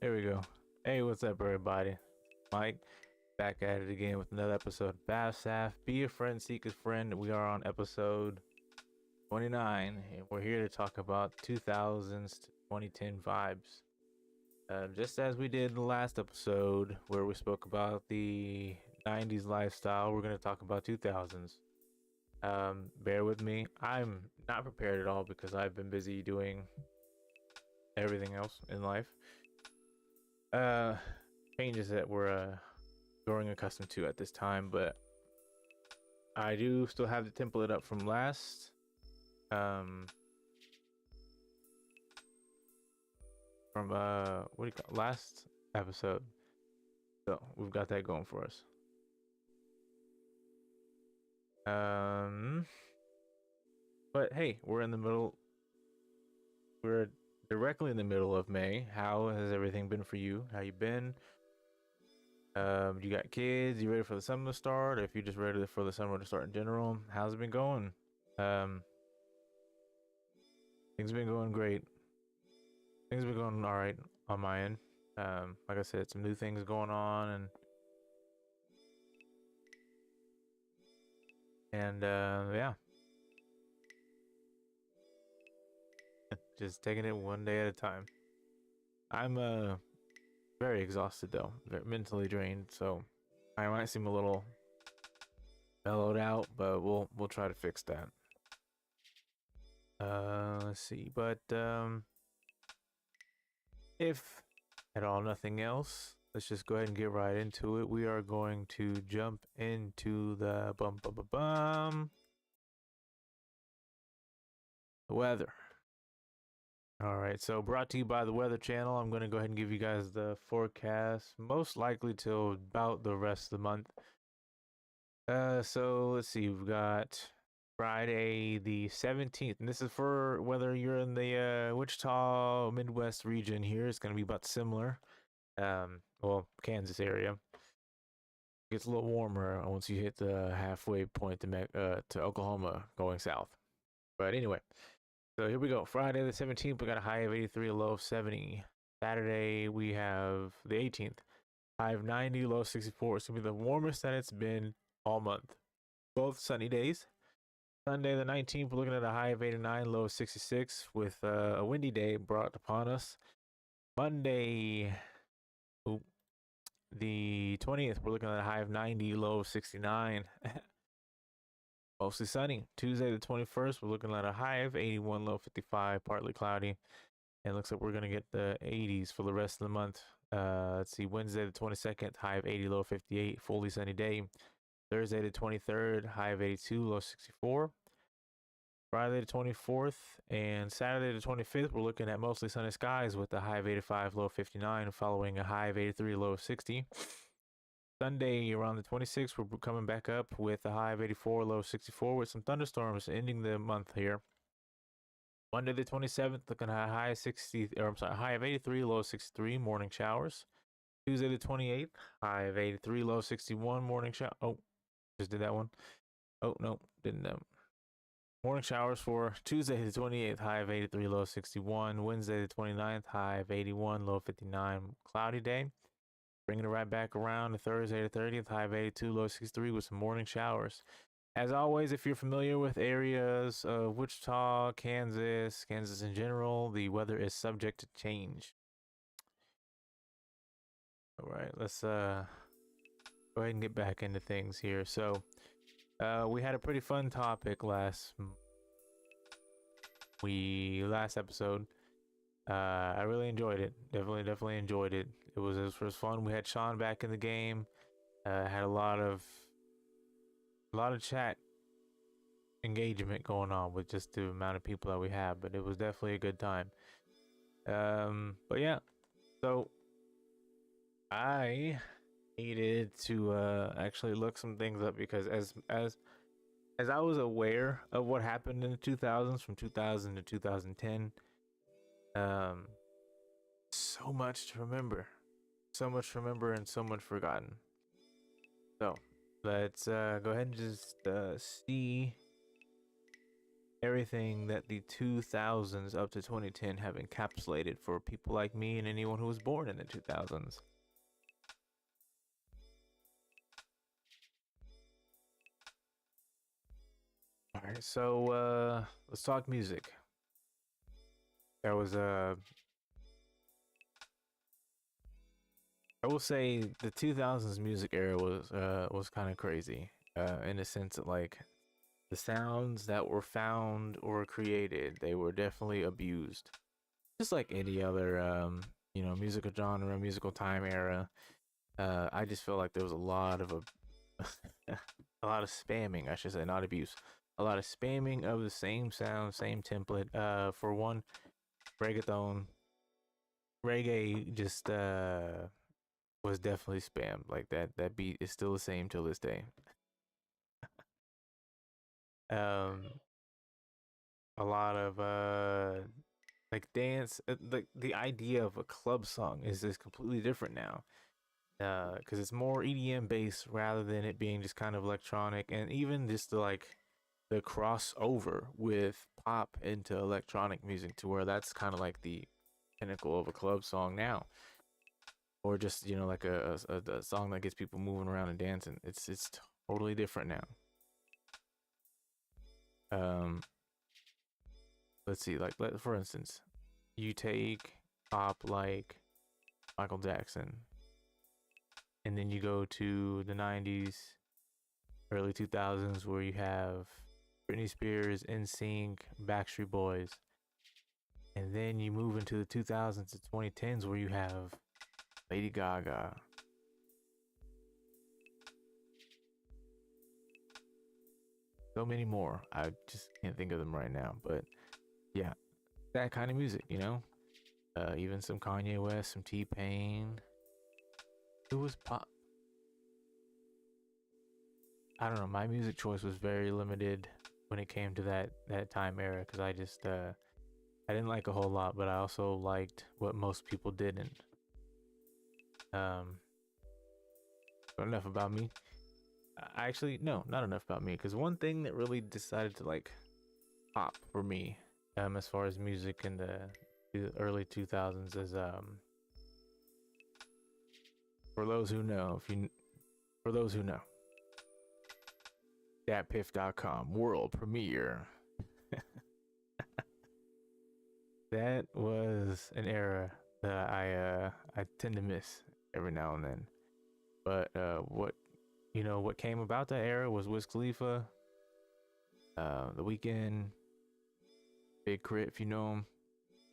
There we go. Hey, what's up, everybody? Mike, back at it again with another episode of BAFSAF. Be a friend, seek a friend. We are on episode 29, and we're here to talk about 2000s to 2010 vibes. Just as we did in the last episode, where we spoke about the 90s lifestyle, we're going to talk about 2000s. Bear with me. I'm not prepared at all because I've been busy doing everything else in life. Uh, Changes that we're growing accustomed to at this time, but I do still have the template up from last um what do you call last episode. So we've got that going for us. Um but hey, we're directly in the middle of May. How has everything been for you? How you been? You got kids? You ready for the summer to start? Or if you're just ready for the summer to start in general, how's it been going? Um, Things have been going great. Things have been going all right on my end. Like I said, some new things going on, and yeah, just taking it one day at a time. I'm very exhausted though, very mentally drained, so I might seem a little mellowed out, but we'll try to fix that. Let's see, but if at all nothing else, let's just go ahead and get right into it. We are going to jump into the weather. All right, so brought to you by the Weather Channel. I'm going to go ahead and give you guys the forecast, most likely till about the rest of the month. So let's see, we've got Friday the 17th, and this is for whether you're in the Wichita Midwest region. Here it's going to be about similar. Well, Kansas area. Gets a little warmer once you hit the halfway point to Oklahoma going south. But anyway, so here we go. Friday the 17th, we got a high of 83, a low of 70. Saturday, we have the 18th, high of 90, low of 64. It's going to be the warmest that it's been all month. Both sunny days. Sunday the 19th, we're looking at a high of 89, low of 66, with a windy day brought upon us. Monday, the 20th, we're looking at a high of 90, low of 69. Mostly sunny. Tuesday the 21st, we're looking at a high of 81, low 55, partly cloudy. And it looks like we're going to get the 80s for the rest of the month. Let's see, Wednesday the 22nd, high of 80, low 58, fully sunny day. Thursday the 23rd, high of 82, low 64. Friday the 24th and Saturday the 25th, we're looking at mostly sunny skies with a high of 85, low 59, following a high of 83, low 60. Sunday around the 26th, we're coming back up with a high of 84, low 64, with some thunderstorms ending the month here. Monday the 27th, looking at a high of 60, or I'm sorry, high of 83, low 63, morning showers. Tuesday the 28th, high of 83, low 61, morning shower. Oh, just did that one. Oh, no, didn't. Morning showers for Tuesday the 28th, high of 83, low 61. Wednesday the 29th, high of 81, low 59, cloudy day. Bringing it right back around to Thursday the 30th, high of 82, low 63 with some morning showers. As always, if you're familiar with areas of Wichita, Kansas in general, the weather is subject to change. All right, let's go ahead and get back into things here. So, we had a pretty fun topic last episode. I really enjoyed it. Definitely enjoyed it. It was fun. We had Sean back in the game. Had a lot of chat engagement going on with just the amount of people that we have, but it was definitely a good time. But yeah, so I needed to actually look some things up because as I was aware of what happened in the 2000s from 2000 to 2010, so much to remember, and so much forgotten. So let's go ahead and just see everything that the 2000s up to 2010 have encapsulated for people like me and anyone who was born in the 2000s. All right, so let's talk music. There was a I will say the 2000s music era was kind of crazy in the sense that like the sounds that were found or created, they were definitely abused. Just like any other musical genre, musical time era. I just feel like there was a lot of a lot of spamming, I should say, not abuse. A lot of spamming of the same sound, same template. For one, reggaeton, reggae just was definitely spammed. Like that beat is still the same till this day. Um, a lot of like dance, like the idea of a club song is completely different now. Because it's more EDM based rather than it being just kind of electronic, and even just the crossover with pop into electronic music to where that's kind of like the pinnacle of a club song now, or just like a song that gets people moving around and dancing. It's totally different now. Um, let's see, like for instance, you take pop like Michael Jackson, and then you go to the 90s, early 2000s, where you have Britney Spears, NSYNC, Backstreet Boys, and then you move into the 2000s to 2010s where you have Lady Gaga. So many more. I just can't think of them right now, but yeah, that kind of music, even some Kanye West, some T-Pain. It was pop. I don't know. My music choice was very limited when it came to that time era because I didn't like a whole lot, but I also liked what most people didn't. But enough about me. Actually, no, not enough about me. Because one thing that really decided to like pop for me, as far as music in the early 2000s, is for those who know, for those who know, datpiff.com world premiere. That was an era that I tend to miss every now and then. But what came about that era was Wiz Khalifa, The Weeknd, Big Crit, if you know him,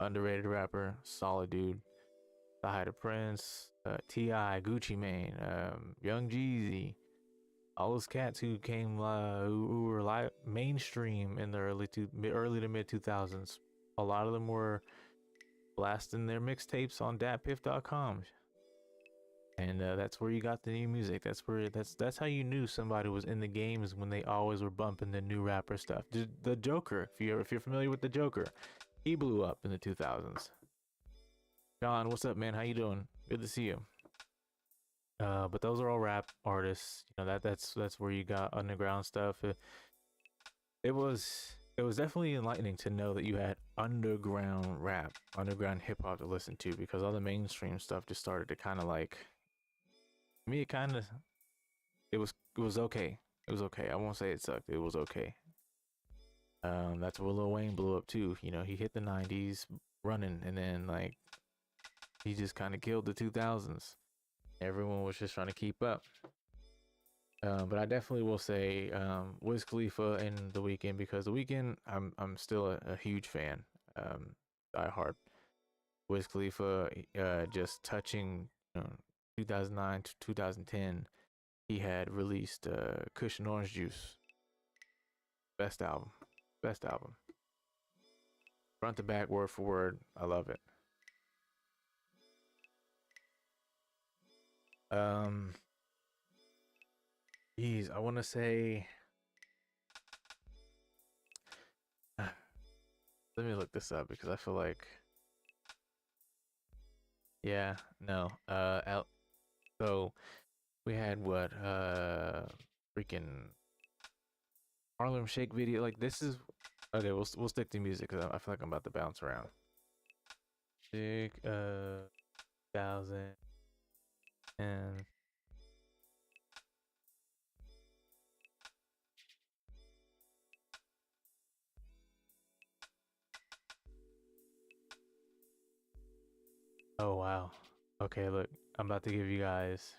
underrated rapper, solid dude. The Prince, T.I., Gucci Mane, Young Jeezy, all those cats who came who were like mainstream in the early to mid 2000s. A lot of them were blasting their mixtapes on datpiff.com. And that's where you got the new music. That's how you knew somebody was in the games, when they always were bumping the new rapper stuff. The Joker, if you're familiar with the Joker, he blew up in the 2000s. John, what's up, man? How you doing? Good to see you. But those are all rap artists. That's where you got underground stuff. It was definitely enlightening to know that you had underground rap, underground hip hop to listen to, because all the mainstream stuff just started to kind of like me. It was okay. It was okay. I won't say it sucked. It was okay. That's where Lil Wayne blew up too. He hit the 90s running, and then like he just kind of killed the 2000s. Everyone was just trying to keep up. But I definitely will say Wiz Khalifa and The Weeknd, because The Weeknd, I'm still a huge fan. Die hard. Wiz Khalifa, just touching 2009 to 2010, he had released Kush and Orange Juice. Best album. Best album. Front to back, word for word. I love it. Um, Geez, I want to say. Let me look this up because I feel like. Yeah, no. So we had what? Freaking Harlem Shake video. Like this is Okay, we'll stick to music because I feel like I'm about to bounce around. Music, 2000 and oh wow. Okay, look, I'm about to give you guys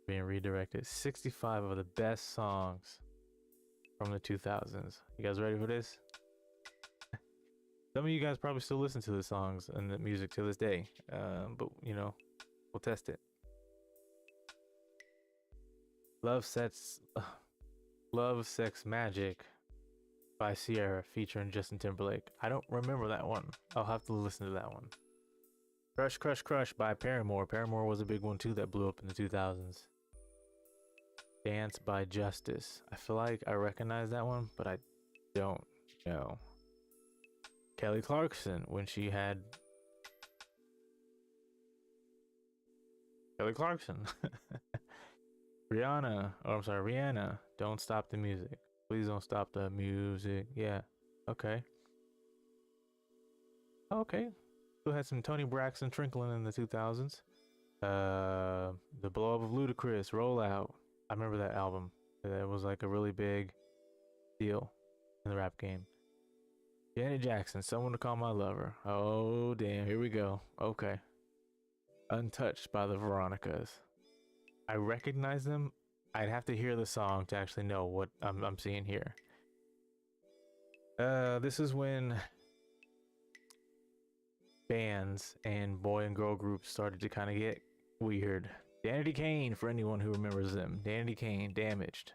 being redirected 65 of the best songs from the 2000s. You guys ready for this? Some of you guys probably still listen to the songs and the music to this day, but you know, we'll test it. Love Sets, Love, Sex, Magic by Sierra featuring Justin Timberlake. I don't remember that one. I'll have to listen to that one. Crush, Crush, Crush by Paramore. Paramore was a big one too that blew up in the 2000s. Dance by Justice. I feel like I recognize that one, but I don't know. Kelly Clarkson when she had Kelly Clarkson. Rihanna, oh I'm sorry, Rihanna. Don't stop the music. Please don't stop the music. Yeah. Okay. Okay. Still had some Tony Braxton trinkling in the 2000s. The blow up of Ludacris, Rollout. I remember that album. It was like a really big deal in the rap game. Janet Jackson, Someone to Call My Lover. Oh damn, here we go. Okay. Untouched by the Veronicas. I recognize them. I'd have to hear the song to actually know what I'm seeing here. This is when bands and boy and girl groups started to kind of get weird. Danity Kane, for anyone who remembers them. Danity Kane, Damaged.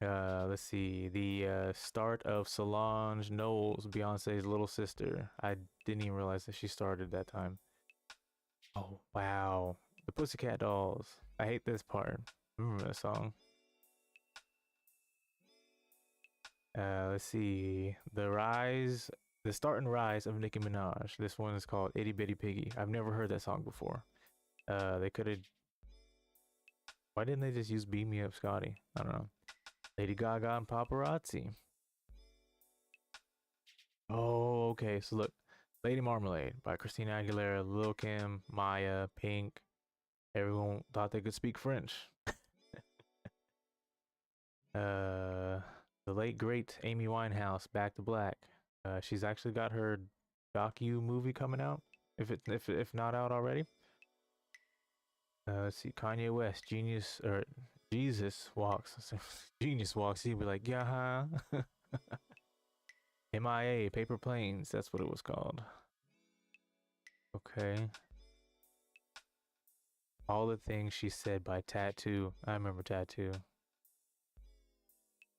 Let's see. The start of Solange Knowles, Beyonce's little sister. I didn't even realize that she started that time. Oh, wow. The Pussycat Dolls. I hate this part. Remember that song? Let's see. The start and rise of Nicki Minaj. This one is called Itty Bitty Piggy. I've never heard that song before. They could have. Why didn't they just use Beam Me Up, Scotty? I don't know. Lady Gaga and Paparazzi. Oh, okay. So look, Lady Marmalade by Christina Aguilera, Lil Kim, Maya, Pink. Everyone thought they could speak French. The late great Amy Winehouse, Back to Black. She's actually got her docu movie coming out, if not out already. Let's see, Kanye West, Genius or Jesus Walks. Genius Walks. He'd be like, yeah, huh? MIA, Paper Planes. That's what it was called. Okay. All the Things She Said by Tattoo. I remember Tattoo.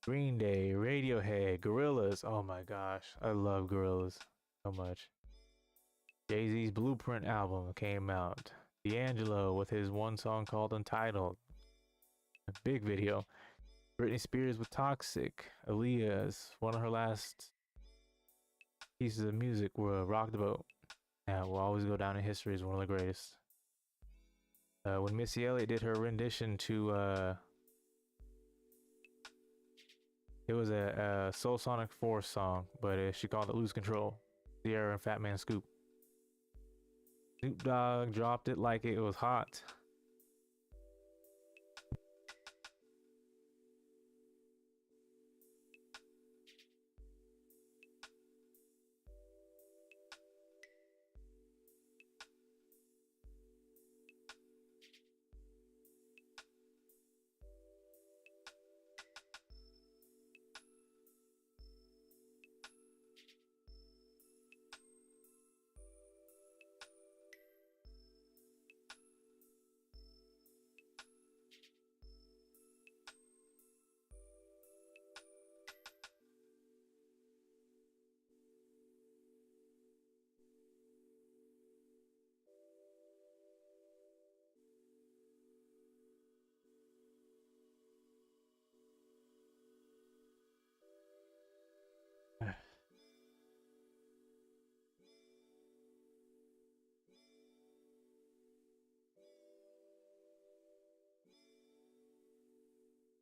Green Day, Radiohead, Gorillaz. Oh my gosh, I love Gorillaz so much. Jay-Z's Blueprint album came out. D'Angelo with his one song called Untitled. A big video. Britney Spears with Toxic. Aaliyah's one of her last pieces of music were Rock the Boat. Yeah, will always go down in history as one of the greatest. When Missy Elliott did her rendition to it was a Soul Sonic Force song, but she called it Lose Control. Sierra and Fat Man Scoop. Snoop Dogg dropped it like it was hot.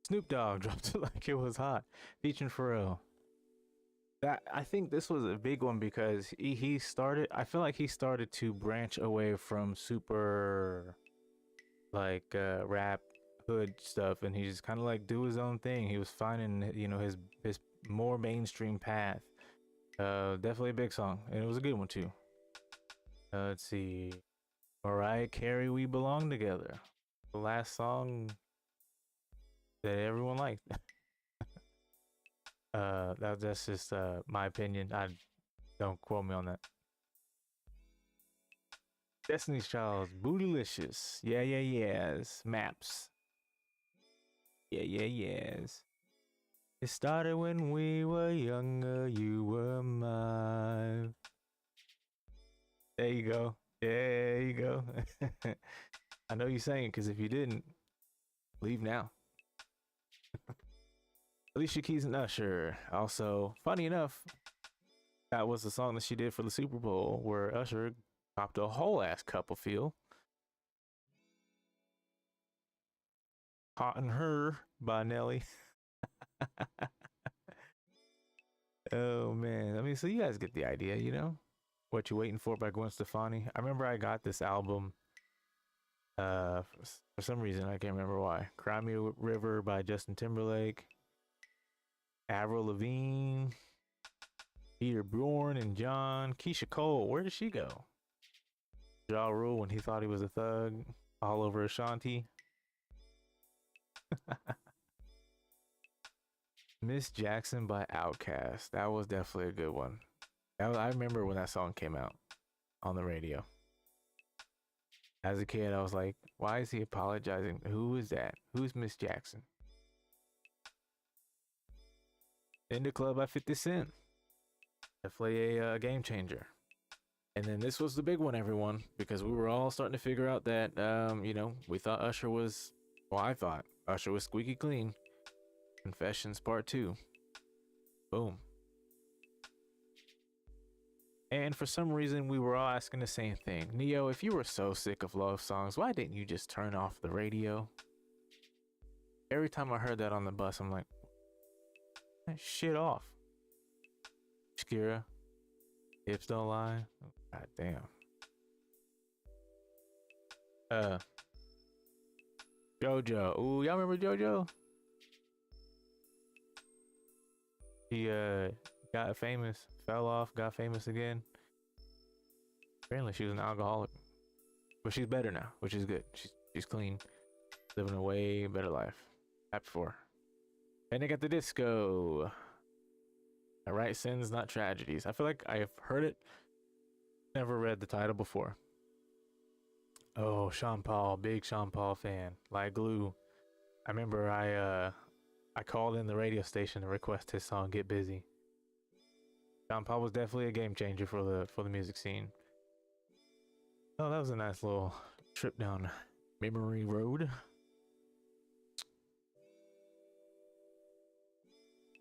Snoop Dogg dropped it like it was hot, featuring Pharrell. That I think this was a big one because he started. I feel like he started to branch away from super like rap hood stuff, and he just kind of like do his own thing. He was finding his more mainstream path. Definitely a big song, and it was a good one too. Let's see, Mariah Carey, "We Belong Together," the last song that everyone liked. That's just my opinion. I don't quote me on that. Destiny's Child's "Bootylicious." Yeah, yeah, yes. Maps. Yeah, yeah, yes. It started when we were younger. You were mine. There you go. There you go. I know you're saying because if you didn't, leave now. Alicia Keys and Usher. Also, funny enough, that was the song that she did for the Super Bowl where Usher popped a whole ass cup of feel. Hot and Her by Nelly. Oh man. I mean, so you guys get the idea, you know? What You Waiting For by Gwen Stefani. I remember I got this album for some reason, I can't remember why. Cry Me a River by Justin Timberlake. Avril Lavigne. Peter Bourne and John. Keisha Cole. Where did she go? Ja Rule when he thought he was a thug. All over Ashanti. Miss Jackson by Outkast. That was definitely a good one. I remember when that song came out on the radio. As a kid, I was like, why is he apologizing? Who is that? Who's Miss Jackson? In the Club by 50 Cent. Definitely a game changer. And then this was the big one, everyone, because we were all starting to figure out that, we thought Usher was, well, I thought Usher was squeaky clean. Confessions Part 2. Boom. And for some reason, we were all asking the same thing. Neo, if you were so sick of love songs, why didn't you just turn off the radio? Every time I heard that on the bus, I'm like, shit off. Shakira, Hips Don't Lie. God damn. JoJo. Ooh, y'all remember JoJo? She got famous, fell off, got famous again. Apparently she was an alcoholic. But she's better now, which is good. She's clean. Living a way better life. Happy for her. Panic at the Disco. I write sins, not tragedies. I feel like I've heard it. Never read the title before. Oh, Sean Paul, big Sean Paul fan. Like glue. I remember I called in the radio station to request his song "Get Busy." Sean Paul was definitely a game changer for the music scene. Oh, that was a nice little trip down memory road.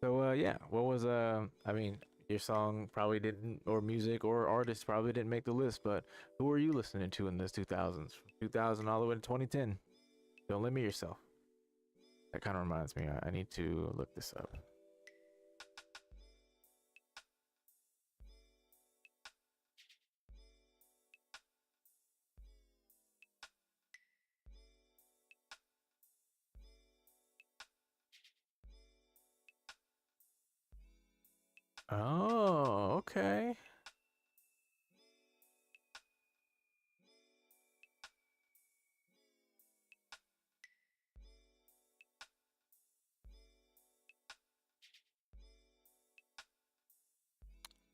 So yeah, what was I mean, your song probably didn't, or music or artist probably didn't make the list, but who were you listening to in this 2000s? From 2000 all the way to 2010. Don't limit yourself. That kind of reminds me, I need to look this up. Oh, okay.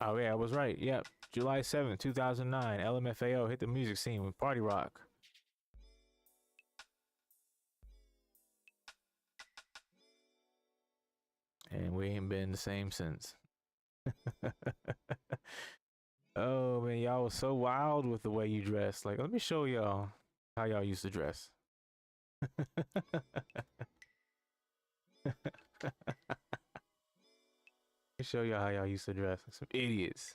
Oh yeah, I was right. Yep. July 7th, 2009, LMFAO hit the music scene with Party Rock. And we ain't been the same since. Oh man, y'all was so wild with the way you dressed. Like, let me show y'all how y'all used to dress. Let me show y'all how y'all used to dress. Like some idiots.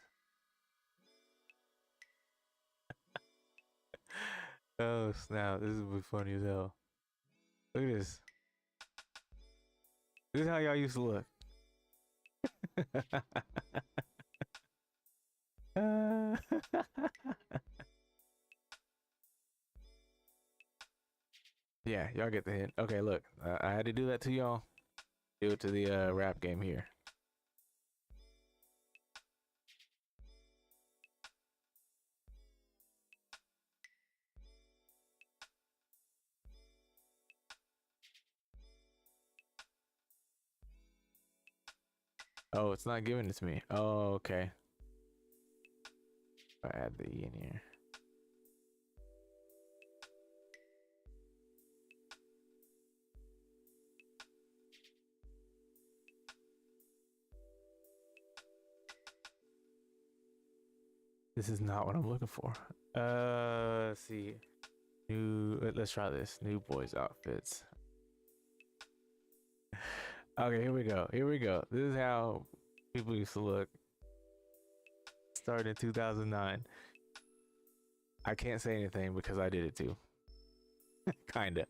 Oh snap, this is be funny as hell. Look at this. This is how y'all used to look. Yeah, y'all get the hint. Okay, look, I had to do that to y'all. Do it to the rap game here. Oh, it's not giving it to me. Oh, okay. I add the E in here. This is not what I'm looking for. Let's see. Let's try this. New boys outfits. Okay, here we go. Here we go. This is how people used to look. Started in 2009. I can't say anything because I did it too. Kinda.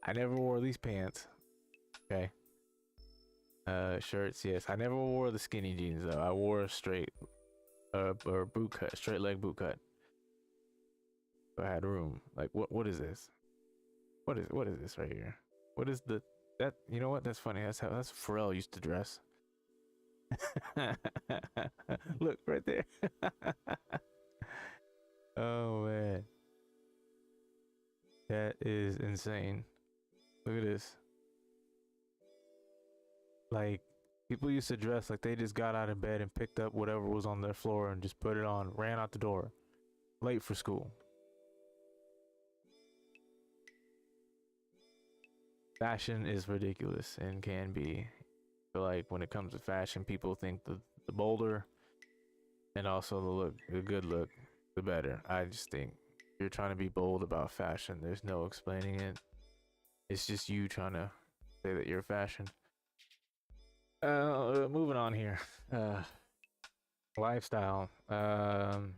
I never wore these pants. Okay. Shirts, yes. I never wore the skinny jeans though. I wore a straight or boot cut, straight leg boot cut. So I had room. Like what is this? What is this right here? What is that, you know what? That's funny. That's Pharrell used to dress. Look right there. Oh man. That is insane. Look at this. Like people used to dress like they just got out of bed and picked up whatever was on their floor and just put it on, ran out the door, late for school. Fashion is ridiculous and can be. I feel like when it comes to fashion, people think the bolder and also the good look, the better. I just think if you're trying to be bold about fashion, there's no explaining it. It's just you trying to say that you're fashion. Moving on here. Lifestyle. No,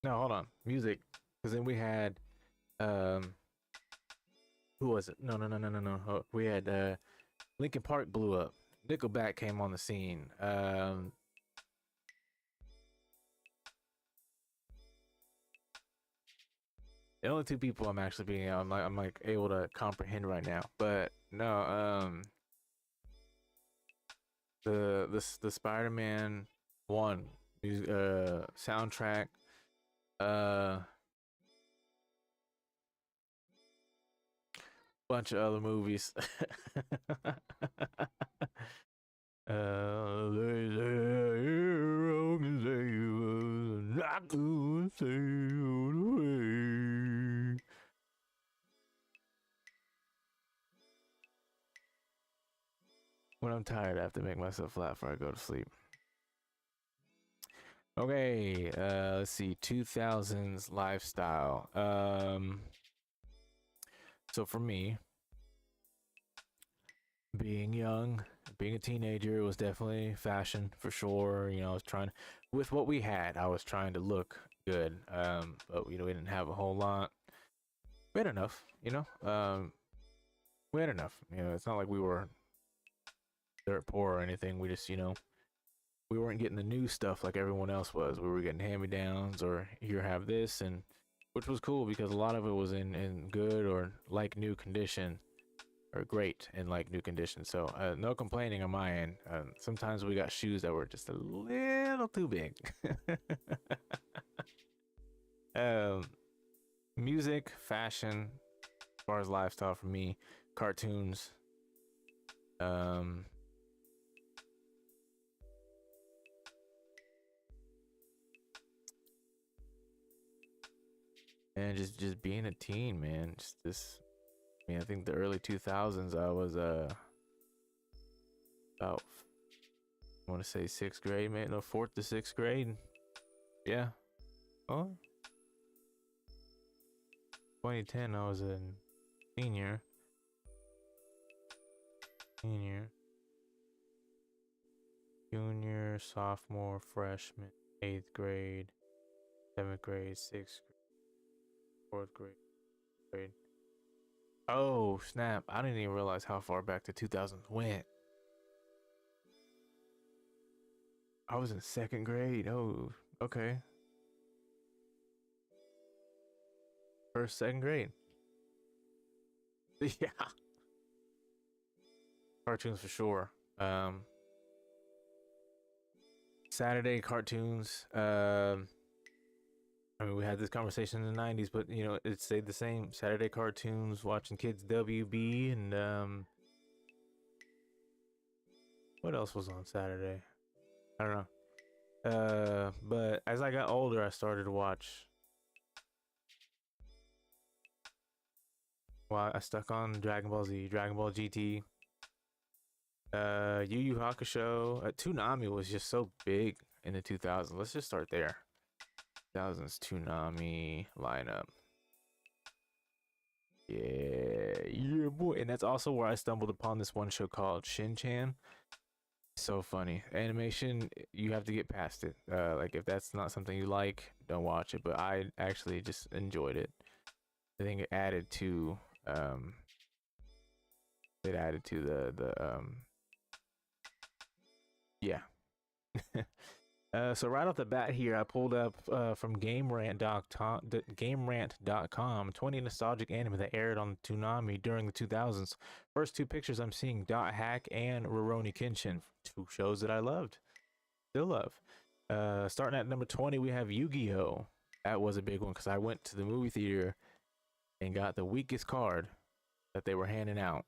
hold on. Music. Because then we had who was it? No. Oh, we had Linkin Park blew up. Nickelback came on the scene. The only two people I'm actually being I'm like able to comprehend right now. But no, the Spider-Man 1 soundtrack, bunch of other movies. They say a hero can save us, not gonna save the way. When I'm tired, I have to make myself laugh before I go to sleep. Okay, let's see, 2000s lifestyle. So for me, being young, being a teenager, it was definitely fashion for sure. You know, I was trying with what we had, I was trying to look good. But we didn't have a whole lot. We had enough, we had enough. It's not like we were dirt poor or anything. We just, we weren't getting the new stuff like everyone else was. We were getting hand-me-downs or here have this, and which was cool because a lot of it was in good or like new condition or great in like new condition. So no complaining on my end. Sometimes we got shoes that were just a little too big. Music, fashion, as far as lifestyle for me, cartoons, and just being a teen, man. Just this. I think the early 2000s, I was about, I want to say 6th grade, man. No, 4th to 6th grade. Yeah. Oh. 2010, I was a senior. Junior, sophomore, freshman, 8th grade, 7th grade, 6th grade, 4th grade. Oh, snap. I didn't even realize how far back the 2000s went. I was in second grade. Oh, okay. First, second grade. Yeah. Cartoons for sure. Saturday cartoons. I mean, we had this conversation in the 90s, but you know, it stayed the same. Saturday cartoons, watching kids WB, and what else was on Saturday? I don't know. But as I got older, I started to watch. Well, I stuck on Dragon Ball Z, Dragon Ball GT, Yu Yu Hakusho. Toonami was just so big in the 2000s. Let's just start there. 2000s Toonami lineup. Yeah, yeah, boy. And that's also where I stumbled upon this one show called Shin Chan. So funny. Animation, you have to get past it. Like if that's not something you like, don't watch it. But I actually just enjoyed it. I think um it added to the yeah. So right off the bat here, I pulled up from GameRant.com 20 nostalgic anime that aired on Toonami during the 2000s. First two pictures I'm seeing Dot Hack and Rurouni Kenshin, two shows that I loved, still love. Starting at number 20, we have Yu-Gi-Oh. That was a big one because I went to the movie theater and got the weakest card that they were handing out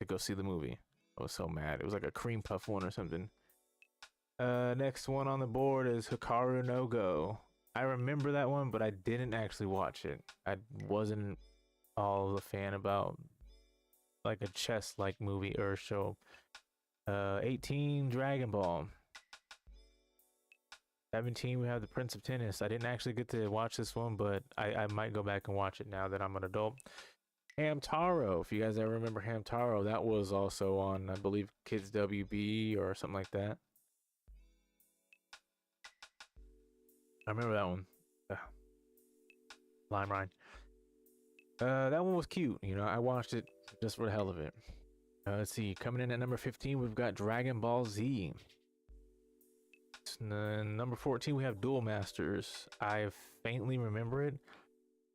to go see the movie. I was so mad. It was like a cream puff one or something. Next one on the board is Hikaru no Go. I remember that one, but I didn't actually watch it. I wasn't all a fan about like a chess like movie or show. 18 Dragon Ball. 17 we have the Prince of Tennis. I didn't actually get to watch this one, but I might go back and watch it now that I'm an adult. Hamtaro, if you guys ever remember Hamtaro, that was also on, I believe, Kids WB or something like that. I remember that one. Lime Ride. That one was cute. You know, I watched it just for the hell of it. Let's see. Coming in at number 15, we've got Dragon Ball Z. Number 14, we have Duel Masters. I faintly remember it.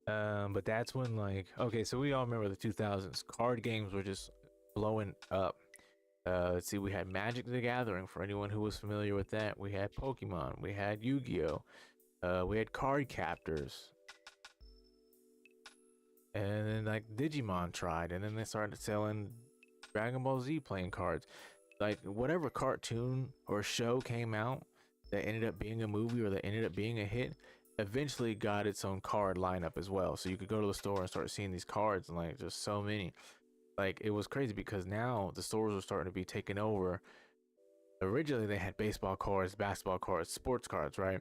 But that's when, like, okay, so we all remember the 2000s. Card games were just blowing up. Let's see, we had Magic the Gathering for anyone who was familiar with that. We had Pokemon. We had Yu-Gi-Oh. We had Card Captors. And then like Digimon tried, and then they started selling Dragon Ball Z playing cards. Like whatever cartoon or show came out that ended up being a movie or that ended up being a hit, eventually got its own card lineup as well. So you could go to the store and start seeing these cards, and like just so many. Like it was crazy because now the stores were starting to be taken over. Originally they had baseball cards, basketball cards, sports cards, right?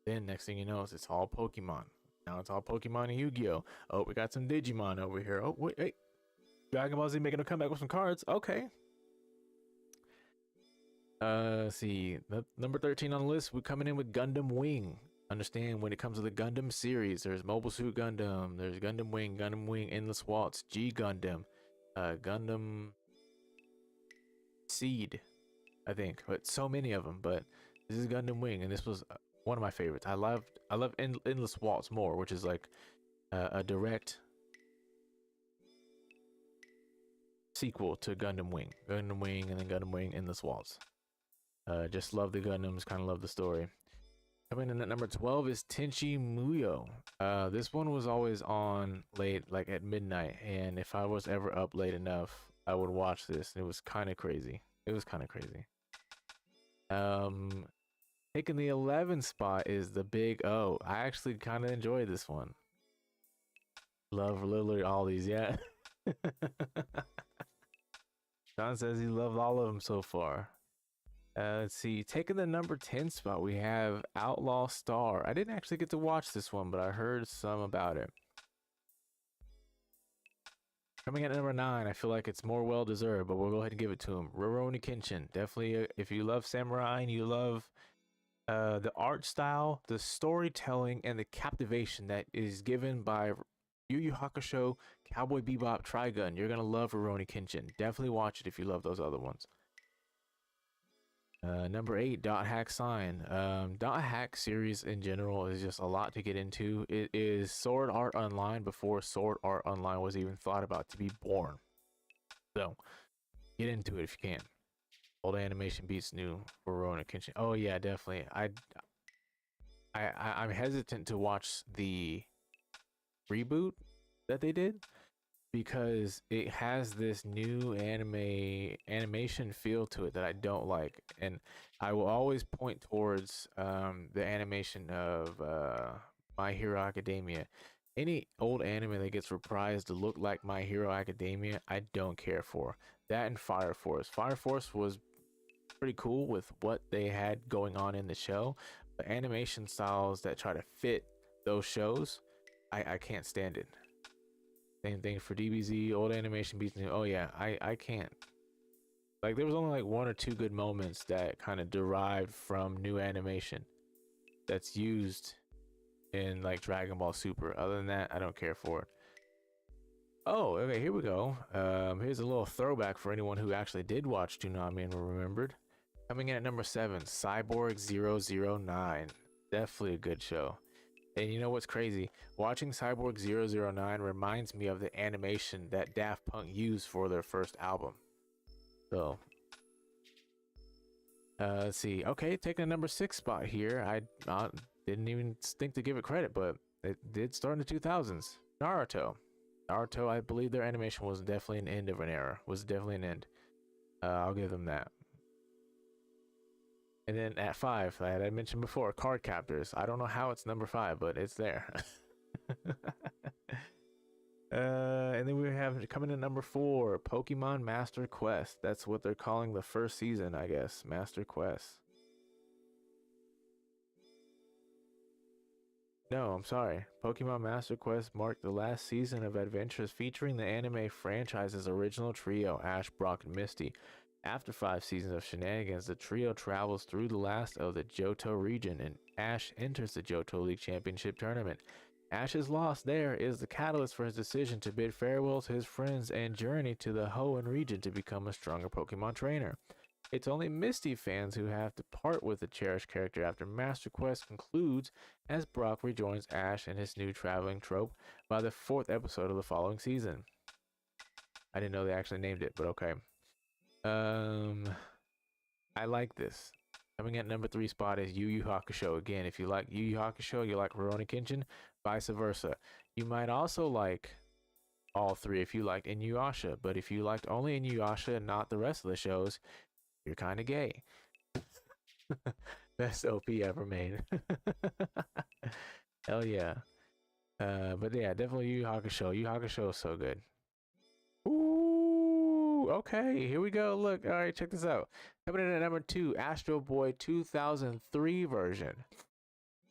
Then next thing you know, it's all Pokemon. Now it's all Pokemon and Yu-Gi-Oh. Oh, we got some Digimon over here. Oh, wait, hey. Dragon Ball Z making a comeback with some cards. Okay. See. Number 13 on the list, we're coming in with Gundam Wing. Understand when it comes to the Gundam series, there's Mobile Suit Gundam, there's Gundam Wing, Endless Waltz, G Gundam, Gundam Seed, I think. But so many of them. But this is Gundam Wing, and this was one of my favorites. I love Endless Waltz more, which is like a direct sequel to Gundam Wing, and then Gundam Wing Endless Waltz. Just love the Gundams, kind of love the story. Coming in at number 12 is Tenchi Muyo. This one was always on late, like at midnight, and if I was ever up late enough, I would watch this. It was kind of crazy. It was kind of crazy. Taking the 11th spot is the Big O. I actually kind of enjoy this one. Love literally all these, yeah. John says he loved all of them so far. Let's see. Taking the number 10 spot, we have Outlaw Star. I didn't actually get to watch this one, but I heard some about it. Coming at number 9, I feel like it's more well deserved, but we'll go ahead and give it to him. Rurouni Kenshin. Definitely, if you love samurai and you love the art style, the storytelling, and the captivation that is given by Yu Yu Hakusho, Cowboy Bebop, Trigun. You're gonna love Rurouni Kenshin. Definitely watch it if you love those other ones. Number 8, Dot Hack Sign. Dot Hack series in general is just a lot to get into. It is Sword Art Online before Sword Art Online was even thought about to be born. So, get into it if you can. Old animation beats new for Rurouni Kenshin. Oh yeah, definitely. I'm hesitant to watch the reboot that they did because it has this new animation feel to it that I don't like, and I will always point towards the animation of My Hero Academia. Any old anime that gets reprised to look like My Hero Academia, I don't care for. That and Fire Force. Fire Force was pretty cool with what they had going on in the show, but animation styles that try to fit those shows, I can't stand it. Same thing for DBZ, old animation beats new. Oh yeah, I can't. Like there was only like 1 or 2 good moments that kind of derived from new animation that's used in like Dragon Ball Super. Other than that, I don't care for it. Oh, okay, here we go. Here's a little throwback for anyone who actually did watch Toonami and remembered. Coming in at number 7, Cyborg 009. Definitely a good show. And you know what's crazy? Watching Cyborg 009 reminds me of the animation that Daft Punk used for their first album. So, let's see. Okay, taking a number 6 spot here. I didn't even think to give it credit, but it did start in the 2000s. Naruto. Naruto, I believe their animation was definitely an end of an era. Was definitely an end. I'll give them that. And then at 5, like I mentioned before, Card Captors. I don't know how it's number 5, but it's there. And then we have coming in number 4, Pokemon Master Quest. That's what they're calling the first season, I guess. Master Quest. No, I'm sorry. Pokemon Master Quest marked the last season of adventures featuring the anime franchise's original trio, Ash, Brock, and Misty. After 5 seasons of shenanigans, the trio travels through the last of the Johto region, and Ash enters the Johto League Championship tournament. Ash's loss there is the catalyst for his decision to bid farewell to his friends and journey to the Hoenn region to become a stronger Pokemon trainer. It's only Misty fans who have to part with the cherished character after Master Quest concludes, as Brock rejoins Ash and his new traveling trope by the 4th episode of the following season. I didn't know they actually named it, but okay. I like this. Coming at number 3 spot is Yu Yu Hakusho. Again, if you like Yu Yu Hakusho, you like Rurouni Kenshin, vice versa. You might also like all 3 if you liked Inuyasha, but if you liked only Inuyasha and not the rest of the shows, you're kind of gay. Best OP ever made. Hell yeah. But yeah, definitely Yu Yu Hakusho. Yu Yu Hakusho is so good. Ooh, okay, here we go. Look, all right, check this out. Coming in at number 2, Astro Boy 2003 version.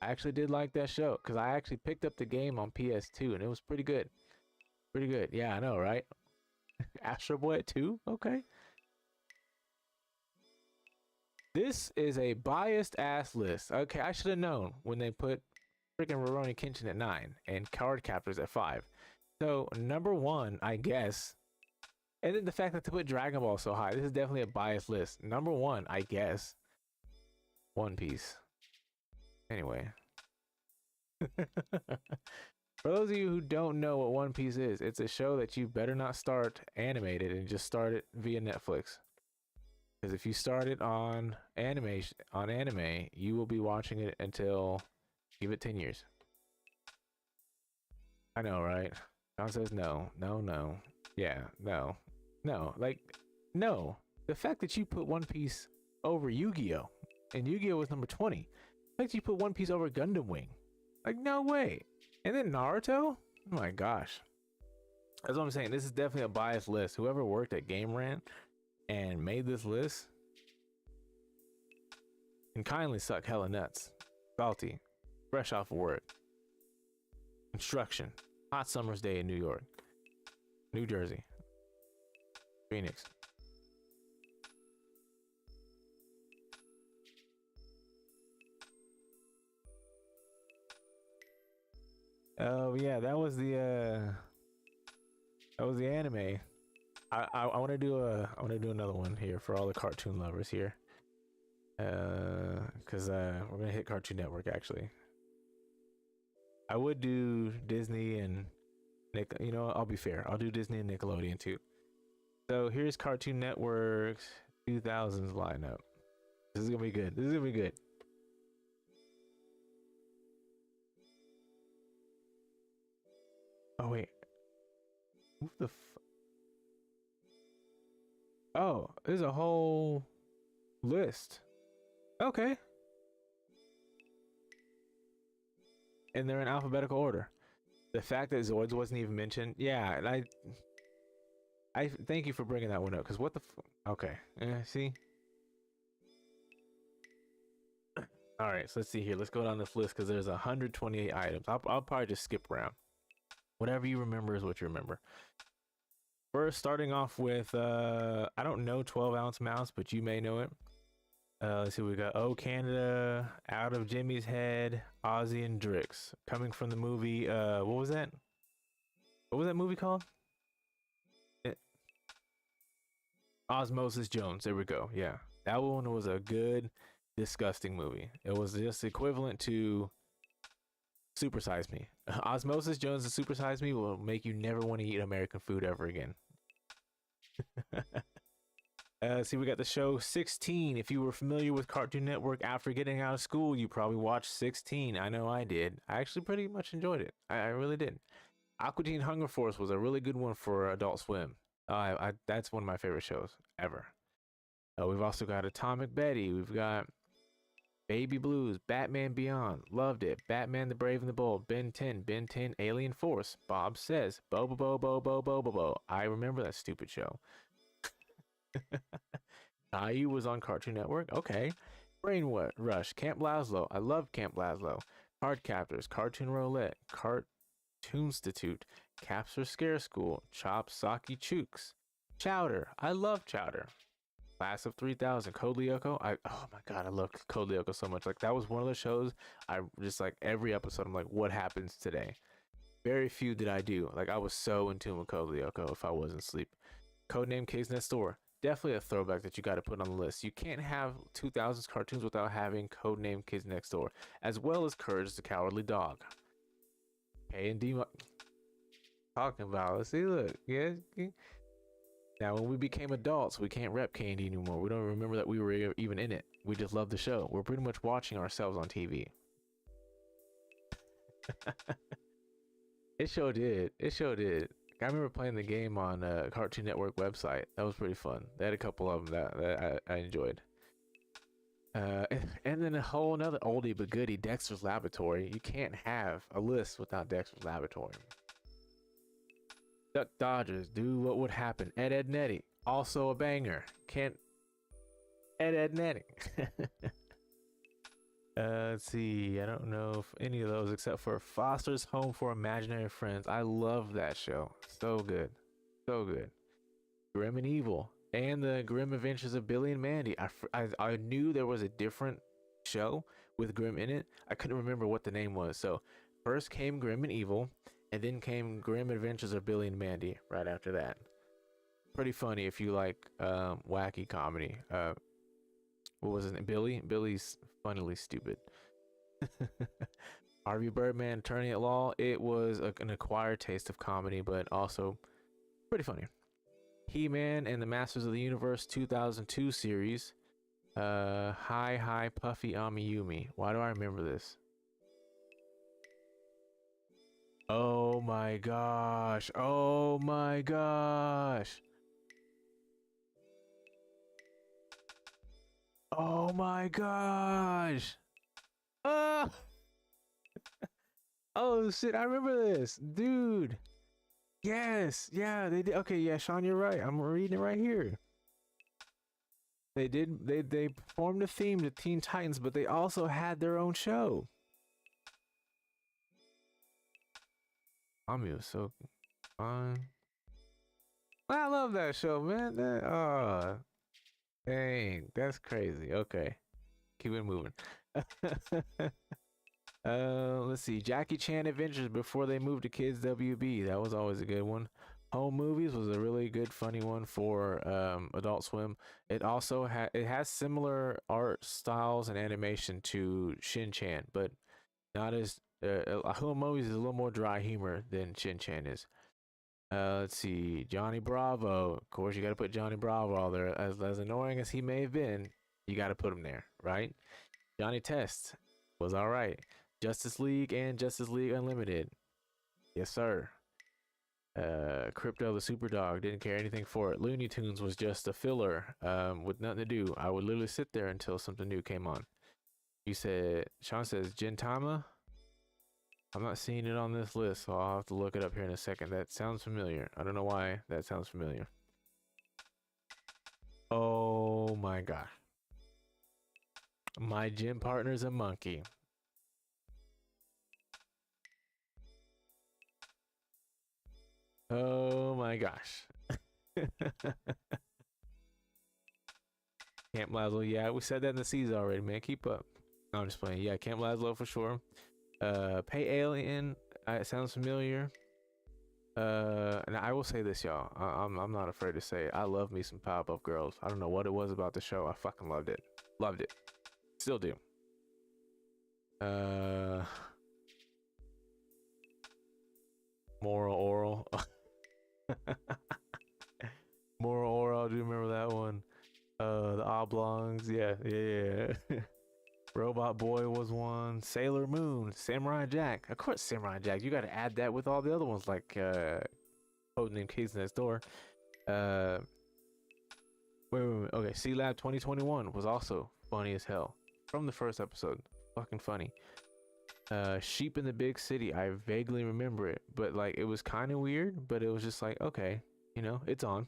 I actually did like that show because I actually picked up the game on PS2 and it was pretty good. Pretty good. Yeah, I know, right? Astro Boy at 2? Okay. This is a biased ass list. Okay, I should have known when they put freaking Rurouni Kenshin at 9 and Card Captors at 5. So, number 1, I guess. And then the fact that they put Dragon Ball so high, this is definitely a biased list. Number 1, I guess, One Piece. Anyway. For those of you who don't know what One Piece is, it's a show that you better not start animated and just start it via Netflix. Because if you start it on anime, you will be watching it until, give it 10 years. I know, right? John says no, no, no. Yeah, no. No, like, no. The fact that you put One Piece over Yu-Gi-Oh! And Yu-Gi-Oh! Was number 20. The fact that you put One Piece over Gundam Wing. Like, no way. And then Naruto? Oh my gosh. That's what I'm saying. This is definitely a biased list. Whoever worked at Game Rant and made this list can kindly suck hella nuts. Salty. Fresh off of work. Construction. Hot summer's day in New York. New Jersey. Phoenix. Oh yeah, that was the anime. I want to do another one here for all the cartoon lovers here. Because we're gonna hit Cartoon Network actually. I would do Disney and Nick. You know, I'll be fair. I'll do Disney and Nickelodeon too. So here's Cartoon Network's 2000s lineup. This is gonna be good. This is gonna be good. Oh wait, move the. Oh, there's a whole list. Okay, and they're in alphabetical order. The fact that Zoids wasn't even mentioned, yeah, and I thank you for bringing that one up. Cause what the, okay, see. All right, so let's see here. Let's go down this list because there's 128 items. I'll probably just skip around. Whatever you remember is what you remember. First, starting off with I don't know 12-ounce mouse, but you may know it. Let's see, we got Oh Canada, Out of Jimmy's Head, Ozzy and Drix, coming from the movie. What was that? What was that movie called? It, Osmosis Jones. There we go. Yeah, that one was a good, disgusting movie. It was just equivalent to Super Size Me. Osmosis Jones and Super Size Me will make you never want to eat American food ever again. See, we got the show 16. If you were familiar with Cartoon Network after getting out of school, you probably watched 16. I know I did. I actually pretty much enjoyed it. I really did. Aqua Teen Hunger Force was a really good one for Adult Swim. That's one of my favorite shows ever. We've also got Atomic Betty. We've got Baby Blues, Batman Beyond, loved it. Batman the Brave and the Bold, Ben 10, Alien Force, Bob Says, Bo Bo Bo Bo Bo Bo Bo Bo. I remember that stupid show. Caillou was on Cartoon Network. Okay. Brain Rush, Camp Lazlo. I love Camp Lazlo. Card Captors, Cartoon Roulette, Cartoonstitute, Capture Scare School, Chop Saki Chooks, Chowder. I love Chowder. Class of 3000, Code Lyoko. Oh my god, I love Code Lyoko so much. Like that was one of the shows I just like every episode. I'm like, what happens today? Very few did I do. Like I was so in tune with Code Lyoko if I wasn't asleep. Codename Case Next Door. Definitely a throwback that you got to put on the list. You can't have 2000s cartoons without having Codename Kids Next Door, as well as Courage the Cowardly Dog. K&D talking about. Let's see, look, yeah. Now, when we became adults, we can't rep K&D anymore. We don't remember that we were even in it. We just love the show. We're pretty much watching ourselves on TV. It sure did. It sure did. I remember playing the game on Cartoon Network website. That was pretty fun. They had a couple of them that I enjoyed. And then a whole another oldie but goodie, Dexter's Laboratory. You can't have a list without Dexter's Laboratory. Duck Dodgers, Do What Would Happen. Ed Nettie, also a banger. Can't Ed Nettie. Let's see. I don't know if any of those except for Foster's Home for Imaginary Friends. I love that show. So good. So good. Grim and Evil. And the Grim Adventures of Billy and Mandy. I knew there was a different show with Grim in it. I couldn't remember what the name was. So first came Grim and Evil, and then came Grim Adventures of Billy and Mandy right after that. Pretty funny if you like wacky comedy. What was his name? Billy's funnily stupid. Harvey Birdman, Attorney at Law. It was an acquired taste of comedy, but also pretty funny. He-Man and the Masters of the Universe 2002 series. Hi Puffy Amiyumi. Why do I remember this? Oh my gosh. Oh my gosh. Oh my gosh. Ah. Oh shit, I remember this. Dude. Yes. Yeah, they did. Okay, yeah, Sean, you're right. I'm reading it right here. They performed a theme to Teen Titans, but they also had their own show. Ami was so fun. I love that show, man. Dang, that's crazy. Okay, keep it moving. Let's see. Jackie Chan Adventures before they moved to Kids WB. That was always a good one. Home Movies was a really good, funny one for Adult Swim. It also has similar art styles and animation to Shin Chan, but not as Home Movies is a little more dry humor than Shin Chan is. Let's see. Johnny Bravo. Of course, you got to put Johnny Bravo out there. As annoying as he may have been, you got to put him there, right? Johnny Test was all right. Justice League and Justice League Unlimited. Yes, sir. Crypto the Super Dog, didn't care anything for it. Looney Tunes was just a filler with nothing to do. I would literally sit there until something new came on. You said, Sean says, Gintama? I'm not seeing it on this list, so I'll have to look it up here in a second. That sounds familiar. I don't know why that sounds familiar. Oh my gosh. My gym partner's a monkey. Oh my gosh. Camp Lazlo, yeah, we said that in the season already, man. Keep up. No, I'm just playing. Yeah, Camp Lazlo for sure. Pay Alien, it sounds familiar. And I will say this, y'all. I'm not afraid to say it. I love me some Powerpuff Girls. I don't know what it was about the show. I fucking loved it. Loved it. Still do. Moral Oral. Moral Oral, I do remember that one. The Oblongs, yeah. Robot Boy was one. Sailor Moon, Samurai Jack. Of course, Samurai Jack. You got to add that with all the other ones like Codename Kids Next Door. Wait. Okay, C Lab 2021 was also funny as hell from the first episode. Fucking funny. Sheep in the Big City. I vaguely remember it, but like it was kind of weird. But it was just like, okay, you know, it's on.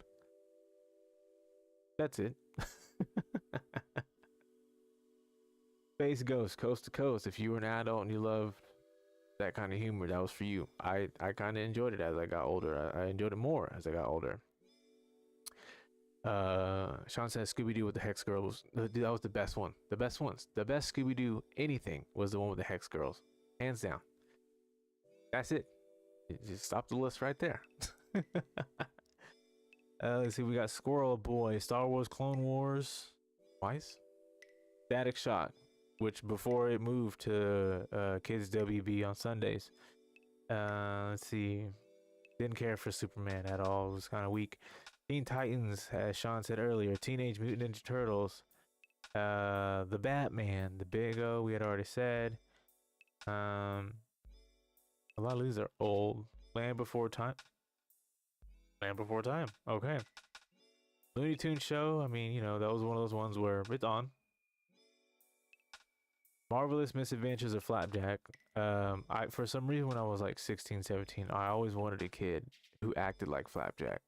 That's it. Space Ghost, Coast to Coast. If you were an adult and you loved that kind of humor, that was for you. I kind of enjoyed it as I got older. I enjoyed it more as I got older. Sean says Scooby-Doo with the Hex Girls. That was the best one. The best ones. The best Scooby-Doo anything was the one with the Hex Girls. Hands down. That's it. Just stop the list right there. Let's see. We got Squirrel Boy, Star Wars Clone Wars. Twice? Static Shock, which before it moved to Kids WB on Sundays. Let's see. Didn't care for Superman at all. It was kind of weak. Teen Titans, as Sean said earlier. Teenage Mutant Ninja Turtles. The Batman, the Big O, we had already said. A lot of these are old. Land Before Time. Land Before Time. Okay. Looney Tunes show. I mean, you know, that was one of those ones where it's on. Marvelous Misadventures of Flapjack. I for some reason when I was like 16, 17, I always wanted a kid who acted like Flapjack.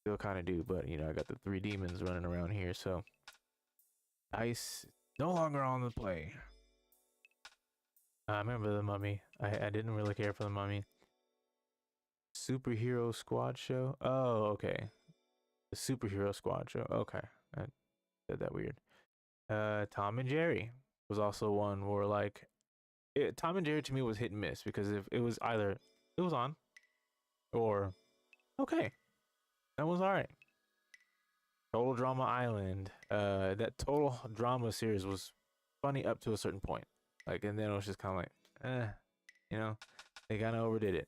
Still kind of do, but you know, I got the three demons running around here, so Ice no longer on the play. I remember the Mummy. I didn't really care for the Mummy. Superhero Squad show. Oh, okay. The Superhero Squad show. Okay, I said that weird. Tom and Jerry was also one where like Tom and Jerry to me was hit and miss because if it was either it was on or okay, that was all right. Total Drama Island. That Total Drama series was funny up to a certain point. Like, and then it was just kind of like, you know, they kind of overdid it.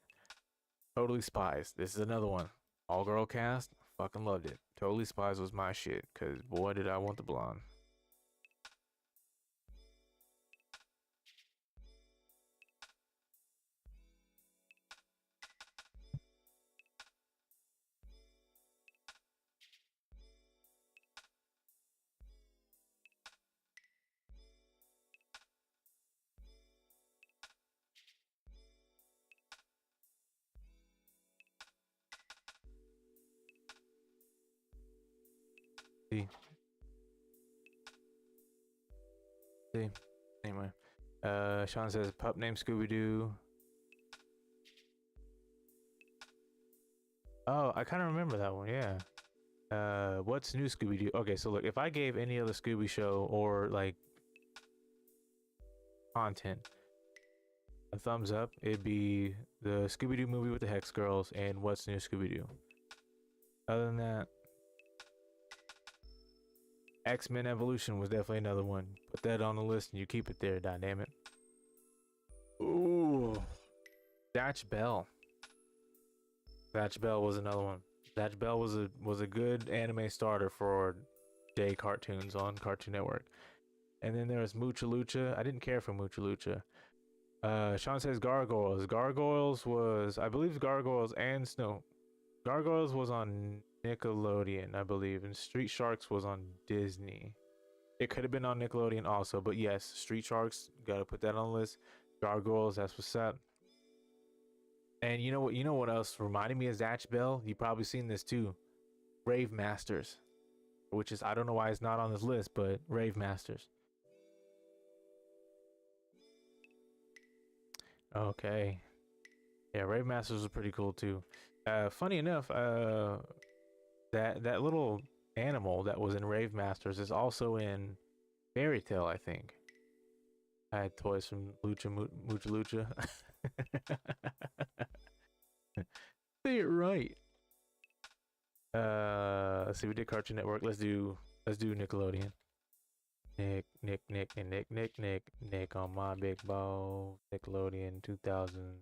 Totally Spies. This is another one. All girl cast. Fucking loved it. Totally Spies was my shit. Cause boy, did I want the blonde. See. See. Anyway. Sean says pup named Scooby-Doo. Oh, I kind of remember that one, yeah. What's new Scooby-Doo? Okay, so look, if I gave any other Scooby show or like content a thumbs up, it'd be the Scooby-Doo movie with the Hex Girls and What's New Scooby-Doo. Other than that, X-Men Evolution was definitely another one. Put that on the list and you keep it there, goddammit. Ooh. Zatch Bell. Zatch Bell was another one. Zatch Bell was a good anime starter for day cartoons on Cartoon Network. And then there was Mucha Lucha. I didn't care for Mucha Lucha. Sean says Gargoyles. Gargoyles was, I believe, Gargoyles and Snow. Gargoyles was on Nickelodeon, I believe, and Street Sharks was on Disney. It could have been on Nickelodeon also, but yes, Street Sharks, gotta put that on the list. Gargoyles, that's what's up. And you know what? You know what else reminded me of Zatch Bell? You probably seen this too. Rave Masters, which is, I don't know why it's not on this list, but Rave Masters. Okay. Yeah, Rave Masters was pretty cool too. Funny enough, that little animal that was in Rave Masters is also in Fairy Tale, I think. I had toys from Mucha Lucha. Say it right. Let's see, we did Cartoon Network. Let's do Nickelodeon. Nick on my big ball. Nickelodeon 2000.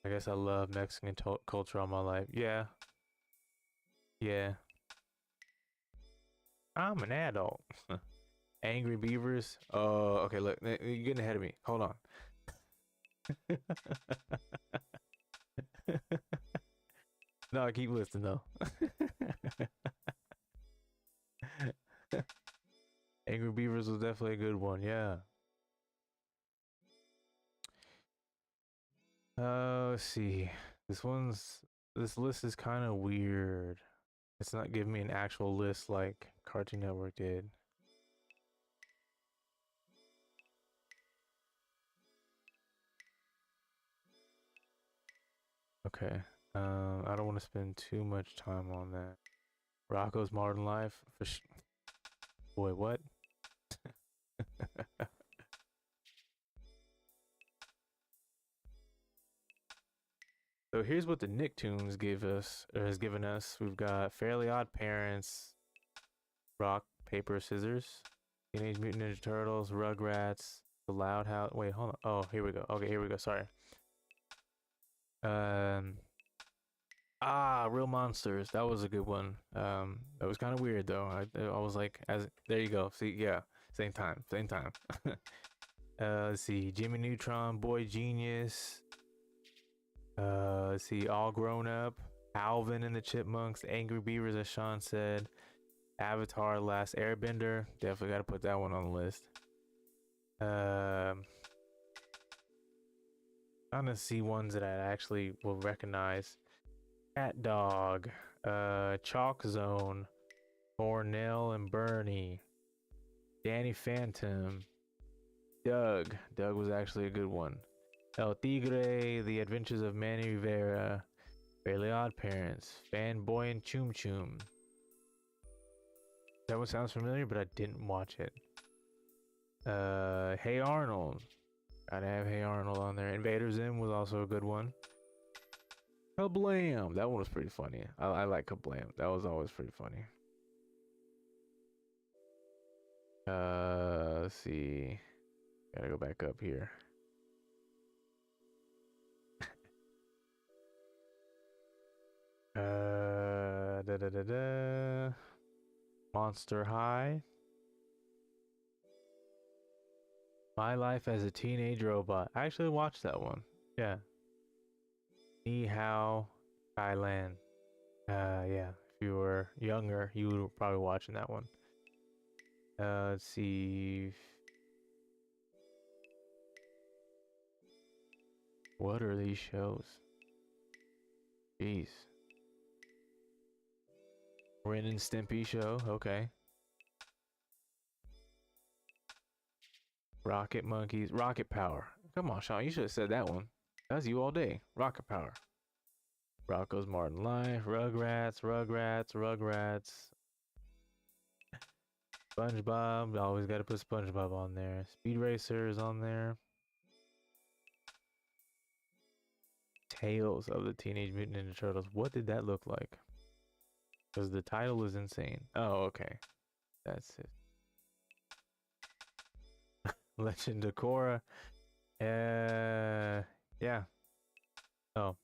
I guess I love Mexican culture all my life. Yeah. Yeah. I'm an adult. Angry Beavers. Oh, okay, look. You're getting ahead of me. Hold on. No, I keep listening though. Angry Beavers was definitely a good one, yeah. Let's see. This list is kind of weird. It's not giving me an actual list like Cartoon Network did. Okay. I don't want to spend too much time on that. Rocco's Modern Life. Boy, what? So here's what the Nicktoons give us, or has given us. We've got Fairly Odd Parents, Rock, Paper, Scissors, Teenage Mutant Ninja Turtles, Rugrats, The Loud House. Wait, hold on. Oh, here we go. Okay, here we go. Sorry. Real Monsters. That was a good one. That was kind of weird though. I was like, there you go. See, yeah, same time. Let's see, Jimmy Neutron, Boy Genius. Let's see, All Grown Up, Alvin and the Chipmunks, Angry Beavers, as Sean said, Avatar: Last Airbender. Definitely got to put that one on the list. Trying to see ones that I actually will recognize. Cat Dog, Chalk Zone, Cornell and Bernie, Danny Phantom, Doug. Doug was actually a good one. El Tigre, The Adventures of Manny Rivera, Fairly Odd Parents, Fanboy and Choom Choom. That one sounds familiar, but I didn't watch it. Hey Arnold. Gotta have Hey Arnold on there. Invader Zim was also a good one. Kablam! That one was pretty funny. I like Kablam. That was always pretty funny. Let's see. Gotta go back up here. Monster High. My Life as a Teenage Robot. I actually watched that one. Yeah. Ni Hao Thailand. Yeah. If you were younger, you were probably watching that one. Let's see. What are these shows? Jeez. Ren and Stimpy show. Okay. Rocket Monkeys. Rocket Power. Come on, Sean. You should have said that one. That's you all day. Rocket Power. Rocco's Modern Life. Rugrats. SpongeBob, always got to put SpongeBob on there. Speed Racer is on there. Tales of the Teenage Mutant Ninja Turtles. What did that look like? Because the title is insane. Oh, okay. That's it. Legend of Korra. Yeah. Oh.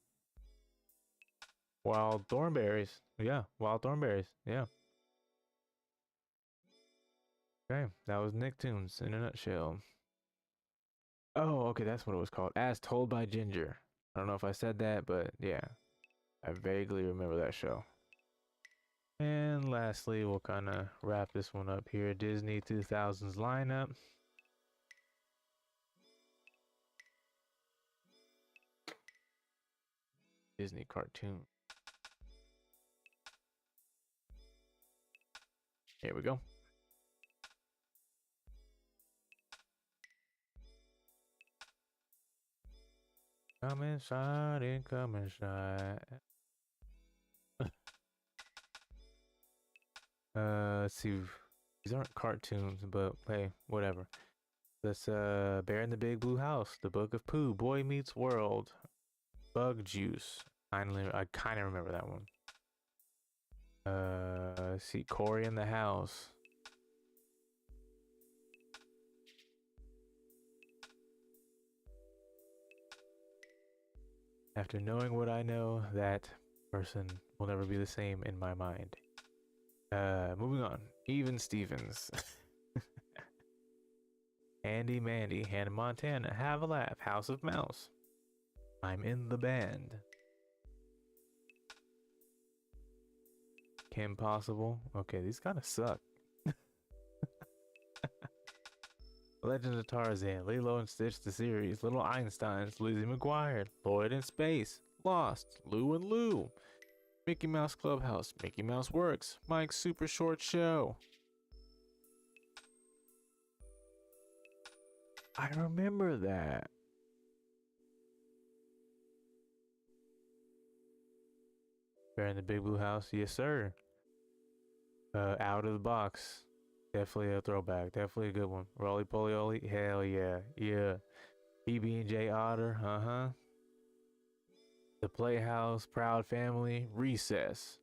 Wild Thornberries. Yeah, Wild Thornberries. Yeah. Okay, that was Nicktoons in a nutshell. Oh, okay, that's what it was called. As Told by Ginger. I don't know if I said that, but yeah. I vaguely remember that show. And lastly, we'll kind of wrap this one up here. Disney 2000s lineup. Disney cartoon. Here we go. Come inside and come inside. Let's see. These aren't cartoons, but hey, whatever. Let's Bear in the Big Blue House, The Book of Pooh, Boy Meets World, Bug Juice. Finally, I kind of remember that one. Let's see, Cory in the House. After knowing what I know, that person will never be the same in my mind. Moving on. Even Stevens. Andy Mandy, Hannah Montana, Have a Laugh, House of Mouse. I'm in the band. Kim Possible. Okay, these kind of suck. Legend of Tarzan, Lilo and Stitch the series, Little Einsteins, Lizzie McGuire, Lloyd in Space, Lost, Lou and Lou, Mickey Mouse Clubhouse, Mickey Mouse Works, Mike's Super Short Show. I remember that. Bear in the Big Blue House, yes sir. Out of the Box, definitely a throwback, definitely a good one. Rolly Poly Oly, hell yeah, yeah. PB&J Otter, The Playhouse, Proud Family, Recess.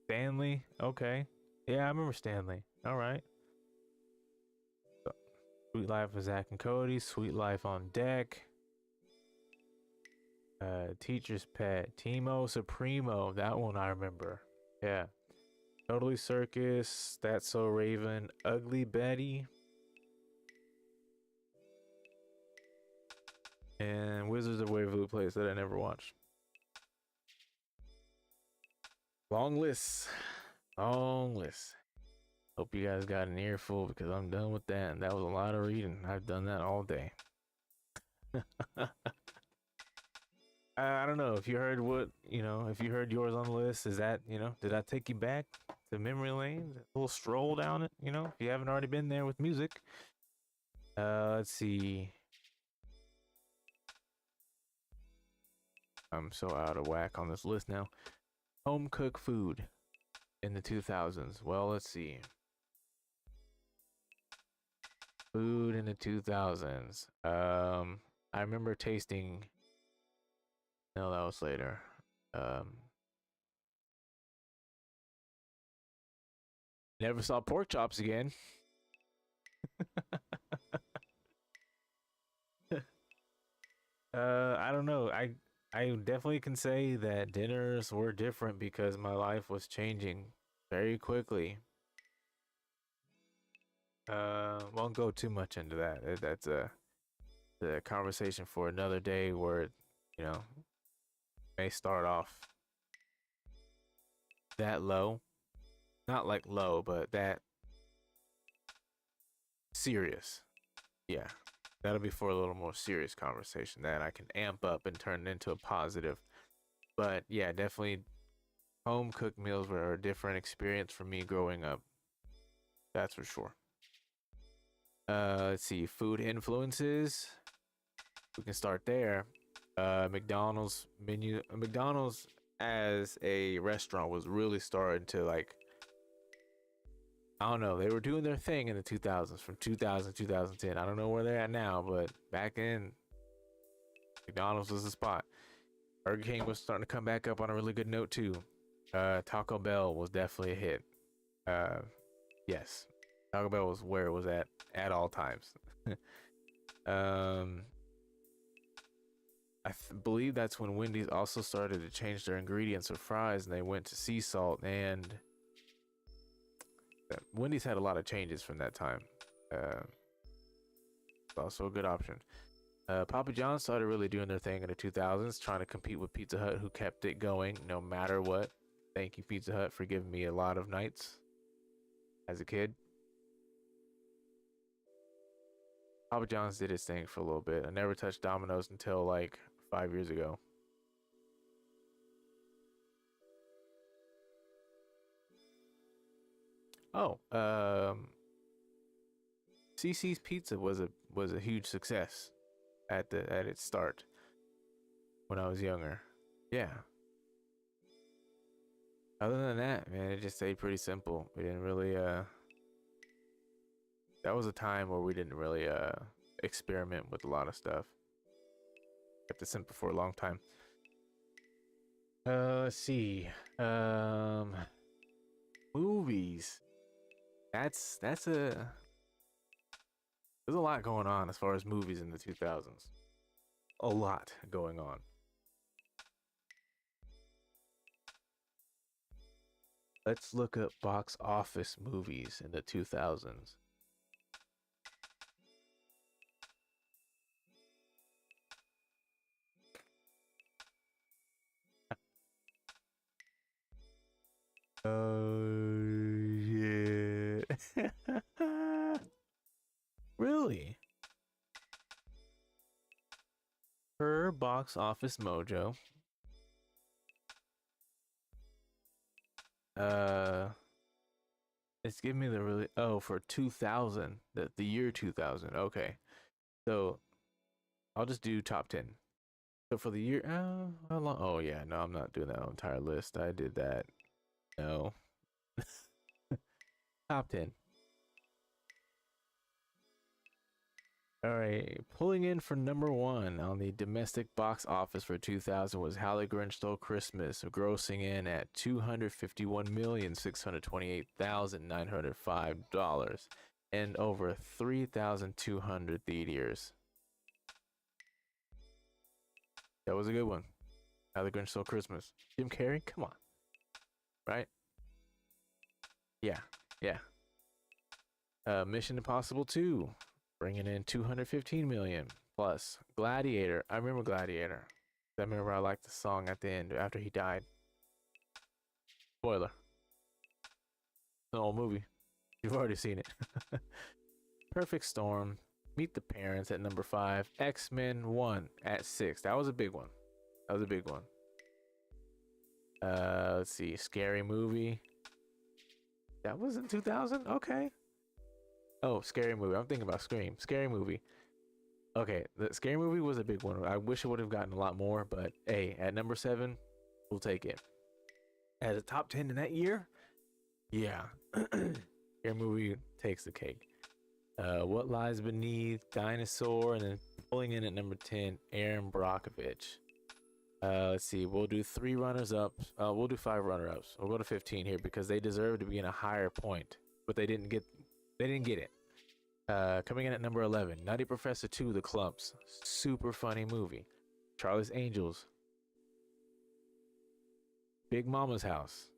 Stanley, okay. Yeah, I remember Stanley. All right. Sweet Life of Zach and Cody, Sweet Life on Deck. Teacher's Pet, Timo Supremo, that one I remember. Yeah. Totally Circus, That's So Raven, Ugly Betty. And Wizards of Waverly Place that I never watched. Long list. Long list. Hope you guys got an earful because I'm done with that. And that was a lot of reading. I've done that all day. I don't know if you heard what, if you heard yours on the list, is that, did I take you back to memory lane? A little stroll down it, if you haven't already been there with music. Let's see. I'm so out of whack on this list now. Home cooked food in the 2000s. Well, let's see. Food in the 2000s. I remember tasting. No, that was later. Never saw pork chops again. I don't know. I definitely can say that dinners were different because my life was changing very quickly. Won't go too much into that. That's the conversation for another day where, may start off that low. Not like low, but that serious. Yeah. That'll be for a little more serious conversation that I can amp up and turn into a positive. But yeah, definitely home cooked meals were a different experience for me growing up. That's for sure. Let's see, food influences. We can start there. McDonald's menu. McDonald's as a restaurant was really starting to like, I don't know, they were doing their thing in the 2000s from 2000 to 2010. I don't know where they're at now, but back then McDonald's was the spot. Burger King was starting to come back up on a really good note too. Taco Bell was definitely a hit. Yes, Taco Bell was where it was at all times. um believe that's when Wendy's also started to change their ingredients of fries, and they went to sea salt. And Wendy's had a lot of changes from that time. It's also a good option. Papa John's started really doing their thing in the 2000s, trying to compete with Pizza Hut, who kept it going no matter what. Thank you, Pizza Hut, for giving me a lot of nights as a kid. Papa John's did its thing for a little bit. I never touched Domino's until like 5 years ago. Oh, CC's Pizza was a huge success at its start when I was younger. Yeah. Other than that, man, it just stayed pretty simple. We didn't really that was a time where we didn't really experiment with a lot of stuff. Kept it simple for a long time. Let's see. Movies. There's a lot going on as far as movies in the 2000s. A lot going on. Let's look up box office movies in the 2000s. Yeah. Really? Per Box Office Mojo. It's giving me the really, oh, for 2000, the year 2000. Okay. So I'll just do top 10. So for the year, how long? Oh yeah, no, I'm not doing that entire list. I did that. No. Top 10. All right, pulling in for number one on the domestic box office for 2000 was How the Grinch Stole Christmas, grossing in at $251,628,905 and over 3,200 theaters. That was a good one. How the Grinch Stole Christmas. Jim Carrey, come on, right? Yeah, yeah. Mission Impossible 2, bringing in 215 million plus. Gladiator, I remember Gladiator. I remember I liked the song at the end after he died. Spoiler. It's an old movie. You've already seen it. Perfect Storm, Meet the Parents at number 5, X-Men 1 at 6. That was a big one. That was a big one. Let's see, Scary Movie. That was in 2000? Okay. Oh, Scary Movie. I'm thinking about Scream. Scary Movie. Okay, the Scary Movie was a big one. I wish it would have gotten a lot more, but hey, at number 7, we'll take it. As a top 10 in that year? Yeah. Scary Movie takes the cake. What Lies Beneath, Dinosaur, and then pulling in at number 10, Aaron Brockovich. Let's see, we'll do 3 runners-up. We'll do 5 runner-ups. We'll go to 15 here because they deserve to be in a higher point, but they didn't get it. Coming in at number 11, Nutty Professor 2, The Clumps. Super funny movie. Charlie's Angels. Big Mama's House.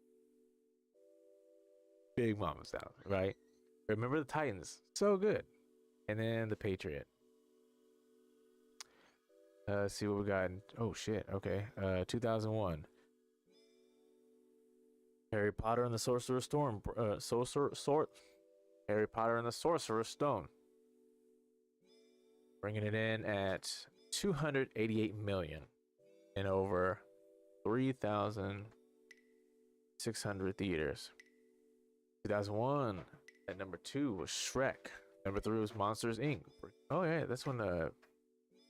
Big Mama's House, right? Remember the Titans. So good. And then The Patriot. Let's see what we got. Oh shit. Okay. 2001. Harry Potter and the Sorcerer's Stone. Harry Potter and the Sorcerer's Stone. Bringing it in at 288 million in over 3,600 theaters. 2001 at number 2 was Shrek. Number 3 was Monsters Inc. Oh yeah, that's when the.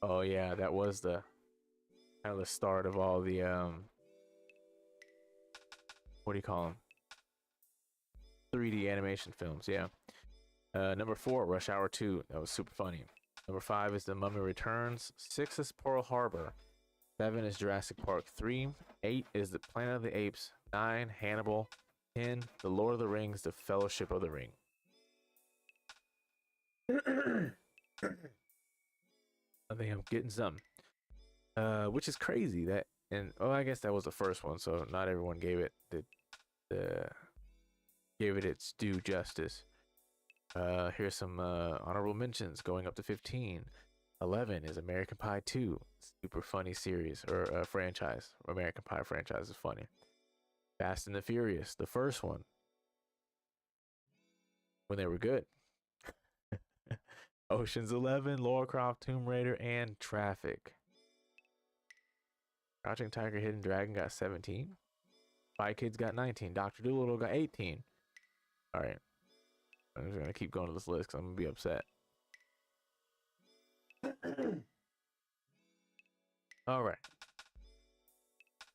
Oh yeah, that was the kind of the start of all the what do you call them? 3D animation films. Yeah. Number 4, Rush Hour 2. That was super funny. Number 5 is The Mummy Returns. 6 is Pearl Harbor. 7 is Jurassic Park 3. 8 is The Planet of the Apes. 9, Hannibal. 10, The Lord of the Rings, The Fellowship of the Ring. I think I'm getting some. Which is crazy that, and oh, I guess that was the first one, so not everyone gave it gave it its due justice. Here's some honorable mentions going up to 15. 11 is American Pie 2. Super funny series or franchise. American Pie franchise is funny. Fast and the Furious, the first one, when they were good. Ocean's 11, Lara Croft, Tomb Raider, and Traffic. Crouching Tiger, Hidden Dragon got 17. Spy Kids got 19. Dr. Dolittle got 18. All right. I'm just going to keep going to this list because I'm going to be upset. All right.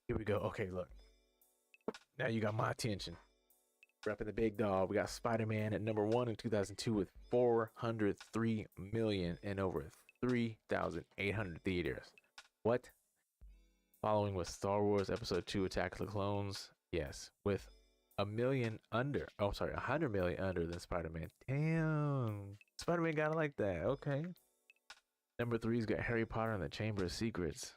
Here we go. Okay, look. Now you got my attention. Repping the big dog. We got Spider-Man at number 1 in 2002 with 403 million in over 3,800 theaters. What? Following with Star Wars Episode 2 Attack of the Clones. Yes, with 100 million under than Spider-Man. Damn. Spider-Man got it like that. Okay. Number 3's got Harry Potter and the Chamber of Secrets.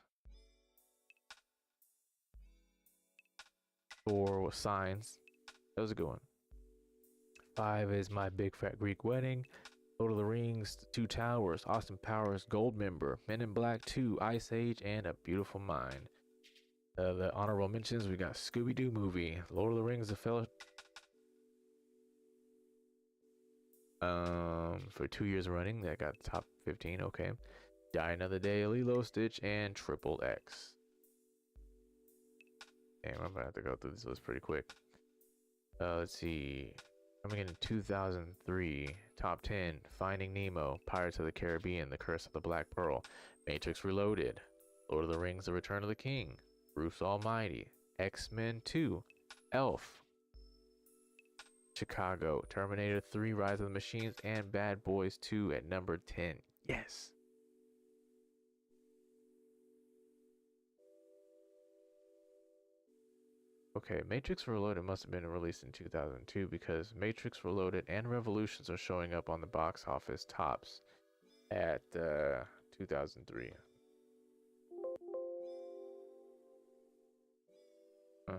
4 was Signs. That was a good one. 5 is My Big Fat Greek Wedding. Lord of the Rings, Two Towers, Austin Powers, Goldmember, Men in Black 2, Ice Age, and A Beautiful Mind. The honorable mentions, we got Scooby-Doo movie, Lord of the Rings, The Fellowship. For 2 years running, that got top 15. Okay. Die Another Day, Lilo, Stitch, and Triple X. Damn, I'm gonna have to go through this list pretty quick. Let's see. Coming in 2003, top 10, Finding Nemo, Pirates of the Caribbean, The Curse of the Black Pearl, Matrix Reloaded, Lord of the Rings, The Return of the King, Bruce Almighty, X-Men 2, Elf, Chicago, Terminator 3, Rise of the Machines, and Bad Boys 2 at number 10. Yes. Okay, Matrix Reloaded must have been released in 2002 because Matrix Reloaded and Revolutions are showing up on the box office tops at 2003. Huh.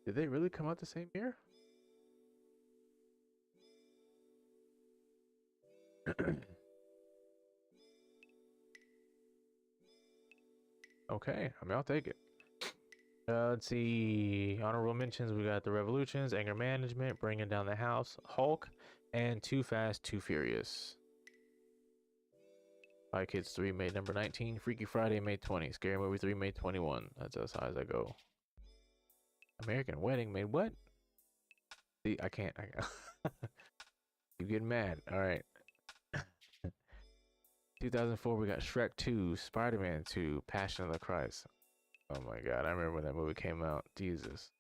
Did they really come out the same year? Okay, I mean, I'll take it. Let's see. Honorable mentions. We got The Revolutions, Anger Management, Bringing Down the House, Hulk, and Too Fast, Too Furious. Spy Kids 3 made number 19. Freaky Friday made 20. Scary Movie 3 made 21. That's as high as I go. American Wedding made what? See, I can't. You getting mad. All right. 2004, we got Shrek 2, Spider-Man 2, Passion of the Christ. Oh my god, I remember when that movie came out. Jesus.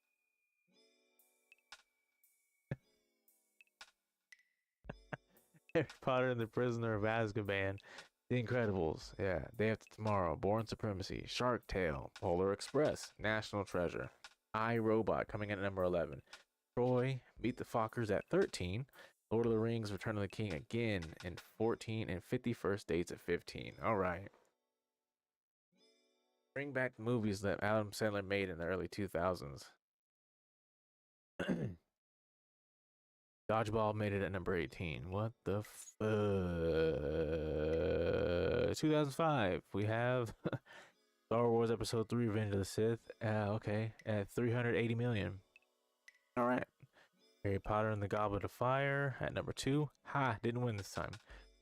Harry Potter and the Prisoner of Azkaban. The Incredibles. Yeah. Day After Tomorrow. Born Supremacy. Shark Tale. Polar Express. National Treasure. I, Robot coming in at number 11. Troy. Meet the Fockers at 13. Lord of the Rings. Return of the King again in 14. And 51st Dates at 15. All right. Bring back movies that Adam Sandler made in the early 2000s. Dodgeball made it at number 18. What the fuck? 2005. We have Star Wars Episode 3, Revenge of the Sith. Okay, at 380 million. All right. Harry Potter and the Goblet of Fire at number 2. Ha! Didn't win this time.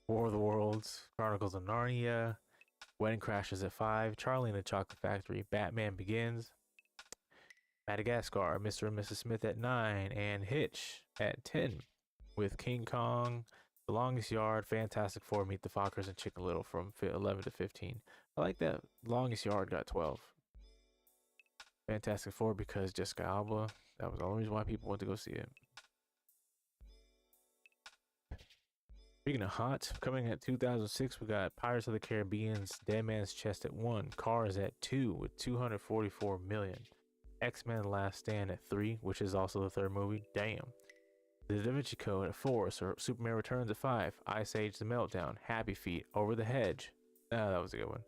War of the Worlds, Chronicles of Narnia. Wedding Crashers at 5, Charlie and the Chocolate Factory, Batman Begins, Madagascar, Mr. and Mrs. Smith at 9, and Hitch at 10, with King Kong, The Longest Yard, Fantastic Four, Meet the Fockers, and Chicken Little from 11 to 15. I like that Longest Yard got 12. Fantastic Four because Jessica Alba. That was the only reason why people went to go see it. Speaking of hot, coming at 2006, we got Pirates of the Caribbean's Dead Man's Chest at 1, Cars at 2 with 244 million, X-Men Last Stand at 3, which is also the third movie. Damn. The Da Vinci Code at 4, so Superman Returns at 5, Ice Age The Meltdown, Happy Feet, Over the Hedge. That was a good one.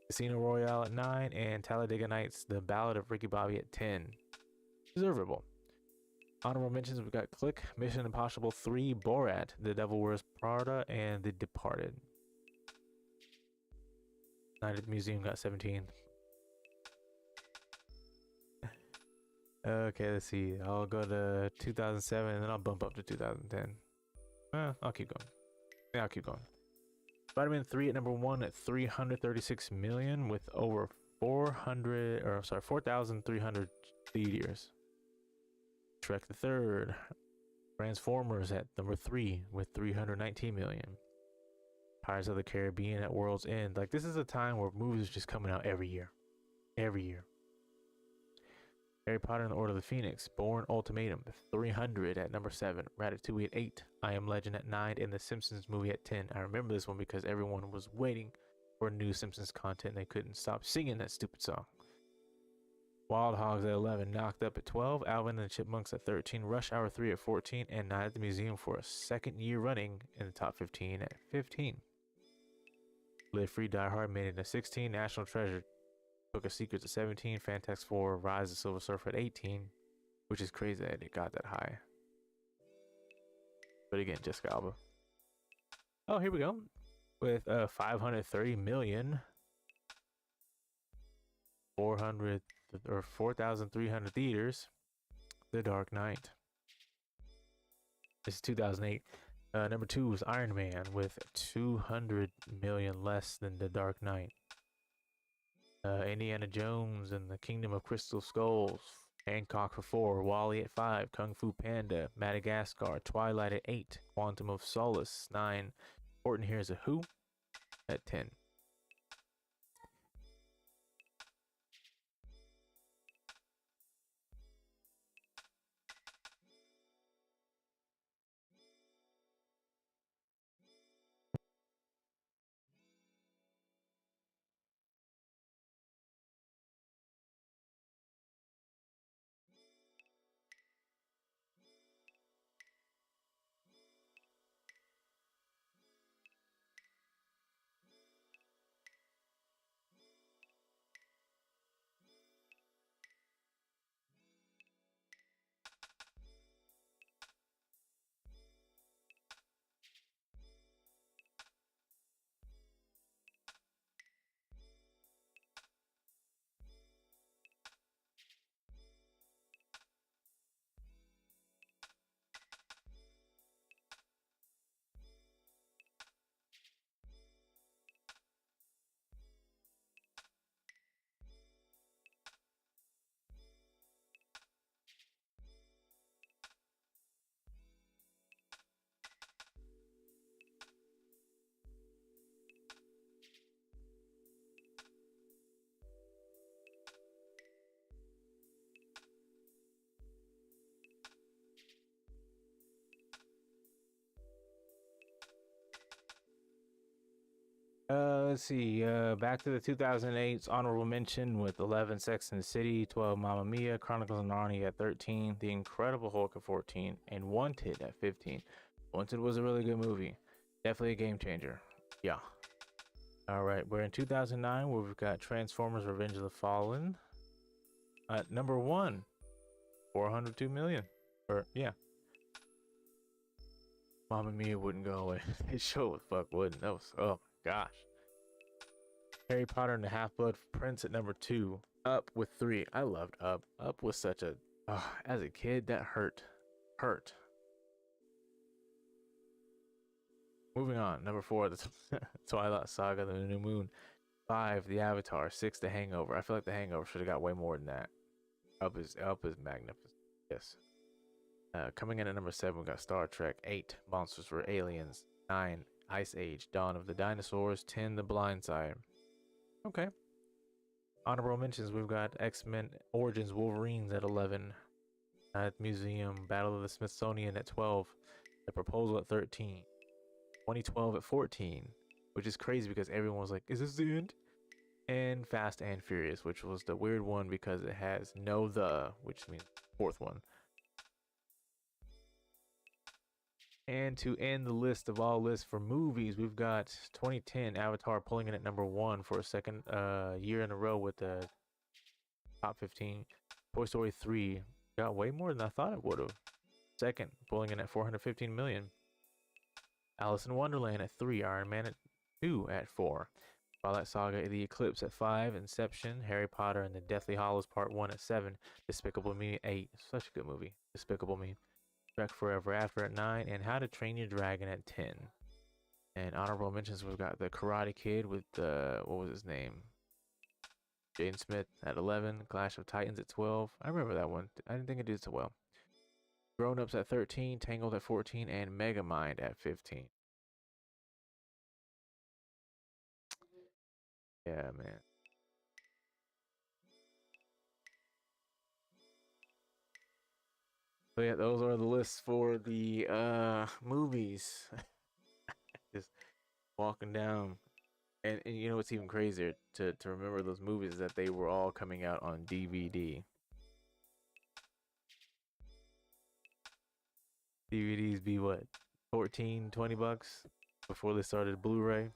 Casino Royale at 9, and Talladega Nights, The Ballad of Ricky Bobby at 10. Deservable. Honorable mentions, we've got Click, Mission Impossible 3, Borat, The Devil Wears Prada, and The Departed. Night at the Museum got 17. Okay, let's see. I'll go to 2007, and then I'll bump up to 2010. I'll keep going. Yeah, I'll keep going. Spider-Man 3 at number 1 at 336 million with over 4,300 theaters. Shrek the Third, Transformers at number 3 with 319 million. Pirates of the Caribbean at World's End. Like, this is a time where movies are just coming out every year. Every year. Harry Potter and the Order of the Phoenix, Bourne Ultimatum, 300 at number 7, Ratatouille at 8, I Am Legend at 9, and The Simpsons movie at 10. I remember this one because everyone was waiting for new Simpsons content and they couldn't stop singing that stupid song. Wild Hogs at 11, Knocked Up at 12, Alvin and the Chipmunks at 13, Rush Hour 3 at 14, and Night at the Museum for a second year running in the top 15 at 15. Live Free Die Hard made it at 16, National Treasure Book of Secrets at 17, Fantastic Four Rise of Silver Surfer at 18, which is crazy that it got that high. But again, Jessica Alba. Oh, here we go. With 530 million, 4,300 theaters, The Dark Knight. This is 2008. Number 2 was Iron Man with 200 million less than The Dark Knight. Indiana Jones and the Kingdom of Crystal Skulls, Hancock for 4, Wall-E at 5, Kung Fu Panda, Madagascar, Twilight at 8, Quantum of Solace 9, Horton Hears a Who at 10. Let's see. Back to the 2008's honorable mention with 11, Sex and the City, 12, Mamma Mia, Chronicles of Narnia at 13, The Incredible Hulk at 14, and Wanted at 15. Wanted was a really good movie. Definitely a game changer. Yeah. All right. We're in 2009 where we've got Transformers Revenge of the Fallen. At number 1, 402 million. Or, yeah. Mamma Mia wouldn't go away. It sure as fuck wouldn't. That was, oh my gosh. Harry Potter and the Half-Blood Prince at number 2. Up with 3. I loved Up. Up was such a, as a kid, that hurt. Moving on. Number 4, the Twilight Saga, The New Moon. 5, The Avatar. 6, The Hangover. I feel like The Hangover should have got way more than that. Up is magnificent. Yes. Coming in at number 7, we got Star Trek. 8, Monsters vs. Aliens. 9, Ice Age, Dawn of the Dinosaurs. 10, The Blind Side. Okay. Honorable mentions, we've got X-Men Origins Wolverines at 11, at Museum Battle of the Smithsonian at 12, The Proposal at 13, 2012 at 14, which is crazy because everyone was like, is this the end? And Fast and Furious, which was the weird one because it has no the, which means fourth one. And to end the list of all lists for movies, we've got 2010 Avatar pulling in at number 1 for a second year in a row with the top 15. Toy Story 3 got way more than I thought it would have. Second, pulling in at 415 million. Alice in Wonderland at 3, Iron Man at 2 at 4. Twilight Saga, The Eclipse at 5, Inception, Harry Potter and the Deathly Hallows Part 1 at 7, Despicable Me at 8. Such a good movie. Despicable Me. Shrek Forever After at 9, and How to Train Your Dragon at 10. And honorable mentions, we've got The Karate Kid with, what was his name? Jaden Smith at 11, Clash of Titans at 12. I remember that one. I didn't think it did so well. Grown Ups at 13, Tangled at 14, and Megamind at 15. Yeah, man. So yeah, those are the lists for the movies. Just walking down. And you know what's even crazier to remember those movies is that they were all coming out on DVD. DVDs be what, 14, 20 bucks before they started Blu-ray.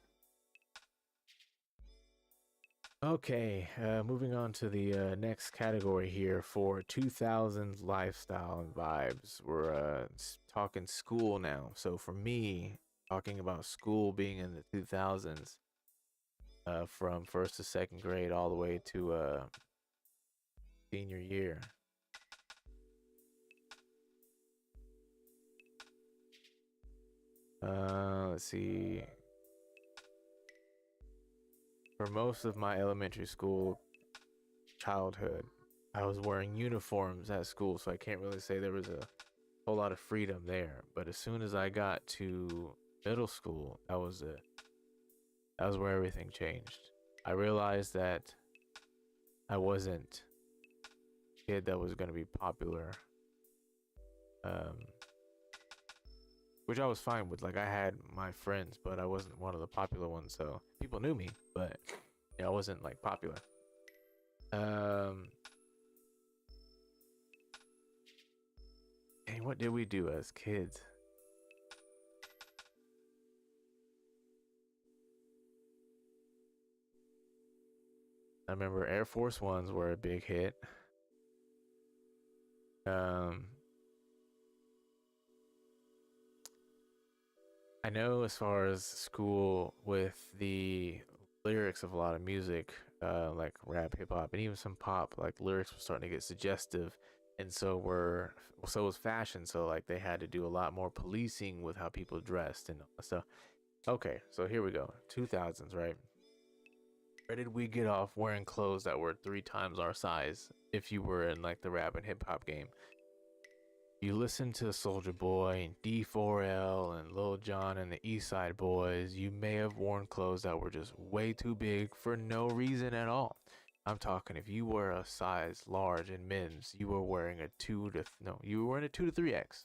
Okay, moving on to the next category here for 2000s lifestyle and vibes. We're talking school now. So for me, talking about school being in the 2000s, from first to second grade all the way to senior year. Let's see. For most of my elementary school childhood, I was wearing uniforms at school, so I can't really say there was a whole lot of freedom there. But as soon as I got to middle school, that was where everything changed. I realized that I wasn't a kid that was going to be popular, which I was fine with. Like, I had my friends, but I wasn't one of the popular ones, so people knew me, but yeah, I wasn't like popular. And what did we do as kids? I remember Air Force Ones were a big hit. I know as far as school with the lyrics of a lot of music, like rap, hip hop, and even some pop, like lyrics were starting to get suggestive, and so was fashion. So like they had to do a lot more policing with how people dressed and stuff. Okay, so here we go. 2000s, right? Where did we get off wearing clothes that were 3 times our size if you were in like the rap and hip hop game? You listen to Soldier Boy and D4L and Lil Jon and the East Side Boys, you may have worn clothes that were just way too big for no reason at all. I'm talking if you were a size large in men's, you were wearing a 2 to you were wearing a 2 to 3X.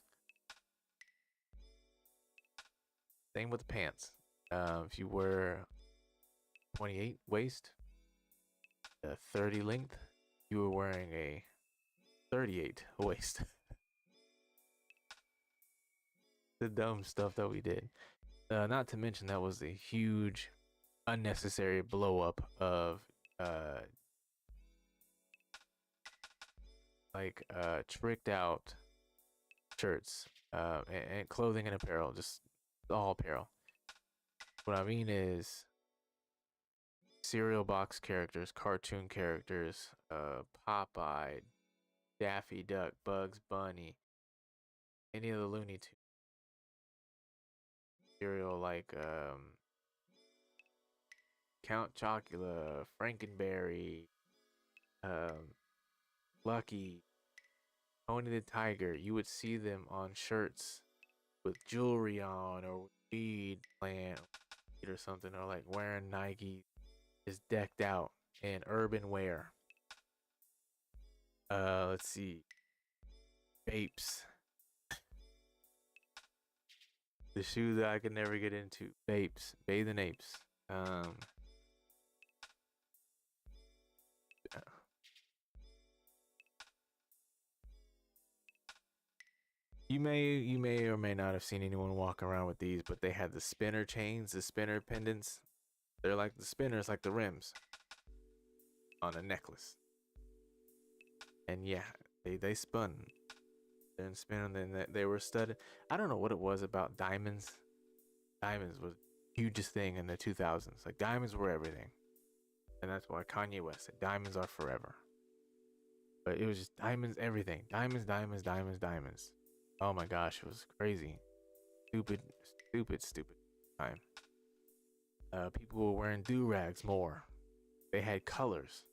Same with the pants. If you were 28 waist, a 30 length, you were wearing a 38 waist. The dumb stuff that we did. Not to mention that was a huge unnecessary blow up of tricked out shirts and clothing and apparel, just all apparel. What I mean is cereal box characters, cartoon characters, Popeye, Daffy Duck, Bugs Bunny, any of the Looney Tunes cereal like Count Chocula, Frankenberry, Lucky, Tony the Tiger. You would see them on shirts with jewelry on or weed plant or something, or like wearing Nike, just decked out. and urban wear. Let's see. Vapes. The shoe that I could never get into. Vapes. Bathing apes. You may or may not have seen anyone walk around with these, but they had the spinner chains, the spinner pendants. They're like the spinners, like the rims on a necklace. And yeah, they spun and spin, and they were studded. I don't know what it was about diamonds. Diamonds was the hugest thing in the 2000s. Like diamonds were everything, and that's why Kanye West said diamonds are forever. But it was just diamonds, everything. Diamonds, diamonds, diamonds, diamonds. Oh my gosh, it was crazy. Stupid, stupid, stupid time. People were wearing do-rags more. They had colors.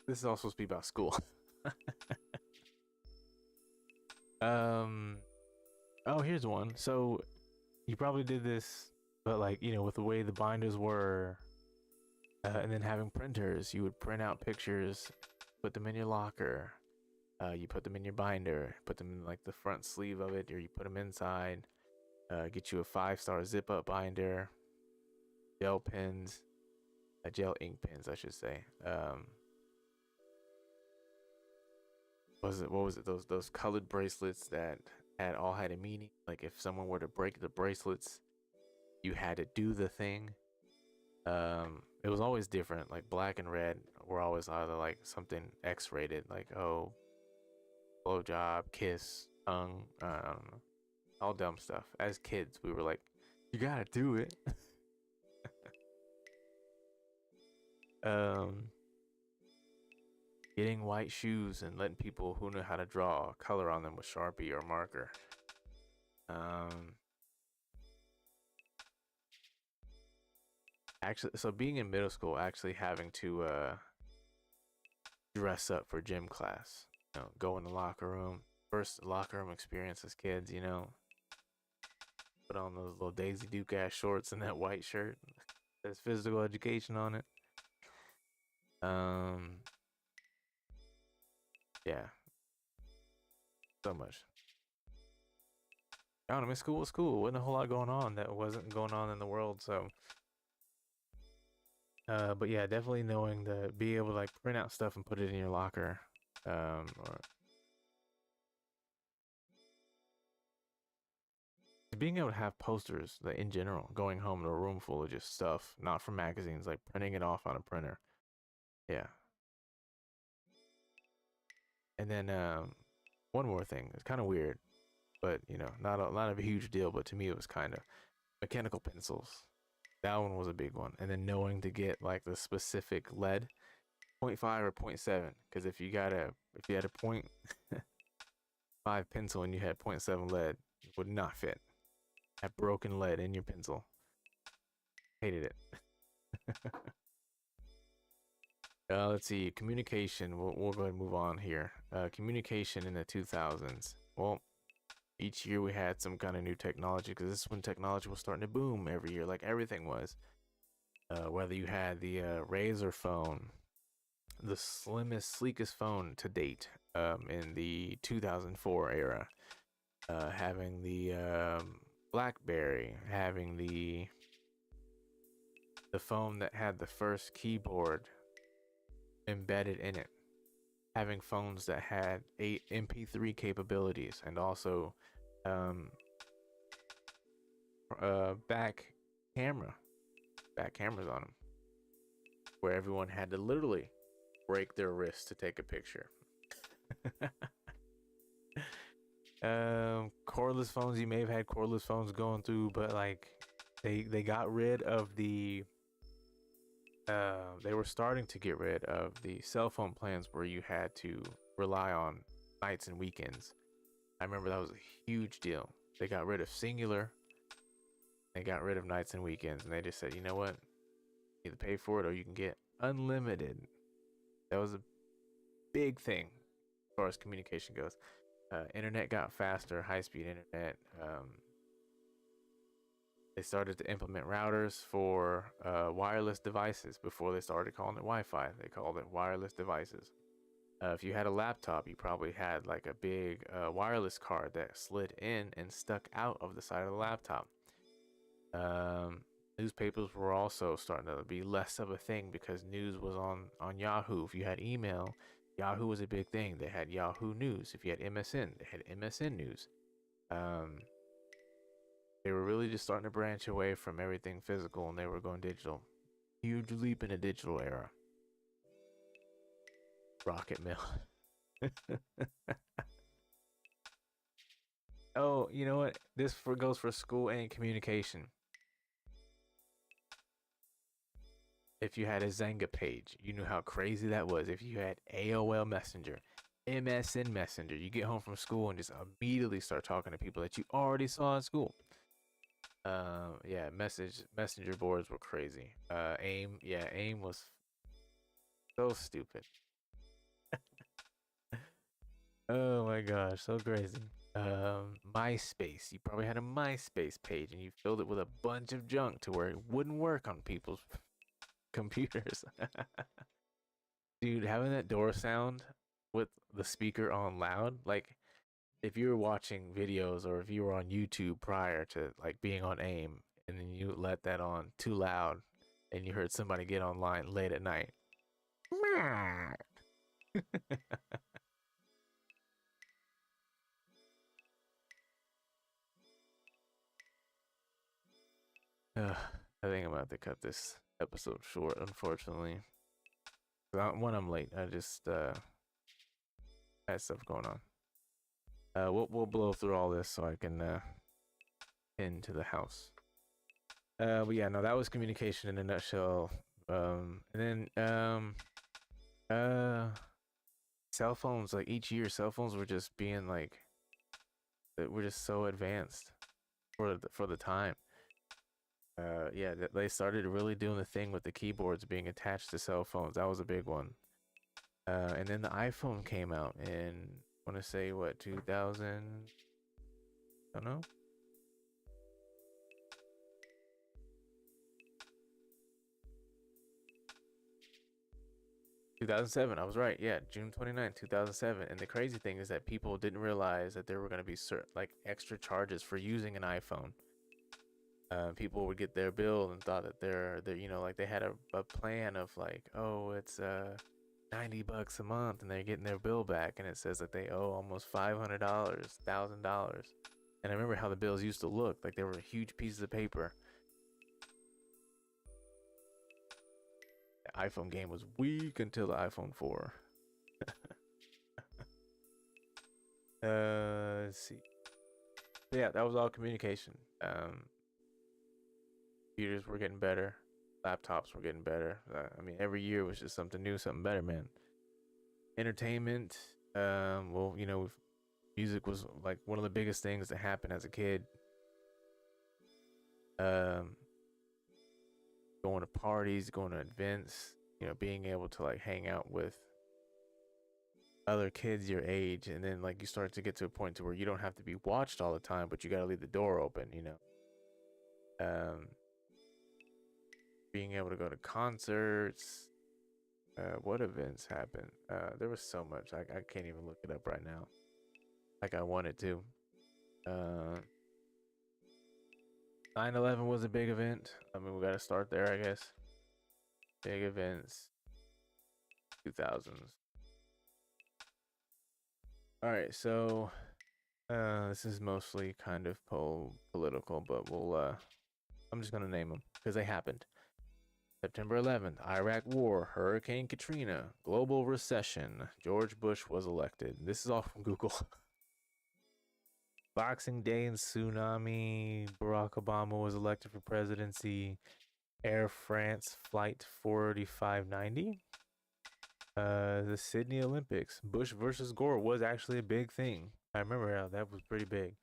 This is also supposed to be about school. Oh, here's one. So you probably did this, but like, you know, with the way the binders were, and then having printers, you would print out pictures, put them in your locker. You put them in your binder, put them in like the front sleeve of it, or you put them inside. Get you a 5-star zip up binder, gel pens, gel ink pens, I should say. What was it? Those colored bracelets that had a meaning. Like if someone were to break the bracelets, you had to do the thing. It was always different. Like black and red were always either like something X-rated, like oh, blowjob, kiss, tongue. I don't know, all dumb stuff. As kids, we were like, you gotta do it. Getting white shoes and letting people who know how to draw color on them with Sharpie or marker. Actually, so being in middle school, actually having to dress up for gym class, you know, go in the locker room, first locker room experience as kids, you know, put on those little Daisy Duke ass shorts and that white shirt. There's physical education on it. Yeah, so much. I don't know, school was cool. Wasn't a whole lot going on that wasn't going on in the world. So, but yeah, definitely knowing to be able to like print out stuff and put it in your locker, or being able to have posters like, in general, going home to a room full of just stuff, not from magazines, like printing it off on a printer. Yeah. And then one more thing. It's kind of weird, but you know, not a huge deal. But to me, it was kind of mechanical pencils. That one was a big one. And then knowing to get like the specific lead, 0.5 or 0.7, because if you had a point 5 pencil and you had 0.7 lead, it would not fit. That broken lead in your pencil. Hated it. Let's see. Communication. We'll go ahead and move on here. Communication in the 2000s. Well, each year we had some kind of new technology because this is when technology was starting to boom every year, like everything was. Whether you had the Razor phone, the slimmest, sleekest phone to date in the 2004 era, having the BlackBerry, having the phone that had the first keyboard embedded in it, having phones that had 8 MP3 capabilities and also back cameras on them, where everyone had to literally break their wrist to take a picture. Cordless phones, you may have had cordless phones going through, but like they got rid of the they were starting to get rid of the cell phone plans where you had to rely on nights and weekends. I remember that was a huge deal. They got rid of singular, they got rid of nights and weekends, and they just said, you know what, either pay for it or you can get unlimited. That was a big thing as far as communication goes. Internet got faster, high-speed internet. They started to implement routers for wireless devices before they started calling it Wi-Fi. They called it wireless devices. If you had a laptop, you probably had like a big wireless card that slid in and stuck out of the side of the laptop. Um, Newspapers were also starting to be less of a thing because news was on Yahoo. If you had email, Yahoo was a big thing. They had Yahoo News. If you had MSN, they had MSN News. Um, they were really just starting to branch away from everything physical, and they were going digital. Huge leap in the digital era. Rocket Mill. Oh, you know what? Goes for school and communication. If you had a Zanga page, you knew how crazy that was. If you had AOL Messenger, MSN Messenger, you get home from school and just immediately start talking to people that you already saw in school. Yeah, messenger boards were crazy. AIM was so stupid. Oh my gosh, so crazy. MySpace. You probably had a MySpace page and you filled it with a bunch of junk to where it wouldn't work on people's computers. Dude, having that door sound with the speaker on loud, like if you were watching videos or if you were on YouTube prior to like being on AIM and then you let that on too loud and you heard somebody get online late at night. I think I'm about to cut this episode short, unfortunately. When I'm late, I just had stuff going on. We'll blow through all this so I can into the house. But yeah, no, that was communication in a nutshell. And then cell phones. Like each year, cell phones were just being like, we're just so advanced for the time. Yeah, they started really doing the thing with the keyboards being attached to cell phones. That was a big one. And then the iPhone came out in, I want to say what, 2000? I don't know. 2007. I was right. Yeah, June 29th, 2007. And the crazy thing is that people didn't realize that there were going to be like extra charges for using an iPhone. People would get their bill and thought that they're like they had a plan of like, oh, it's $90 a month, and they're getting their bill back, and it says that they owe almost $500, $1,000. And I remember how the bills used to look like they were huge pieces of paper. The iPhone game was weak until the iPhone 4. Let's see. But yeah, that was all communication. Computers were getting better. Laptops were getting better. I mean, every year was just something new, something better, man. Entertainment. Well, music was like one of the biggest things that happened as a kid. Um, Going to parties, going to events, being able to like hang out with other kids your age, and then like you start to get to a point to where you don't have to be watched all the time, but you got to leave the door open, being able to go to concerts. What events happened? There was so much. I can't even look it up right now like I wanted to. 9/11 was a big event. I mean, we got to start there, I guess. Big events, 2000s. All right, so this is mostly kind of political, but I'm just gonna name them because they happened. September 11th, Iraq War, Hurricane Katrina, global recession, George Bush was elected. This is all from Google. Boxing Day and tsunami, Barack Obama was elected for presidency. Air France Flight 4590. The Sydney Olympics, Bush versus Gore was actually a big thing. I remember how that was pretty big.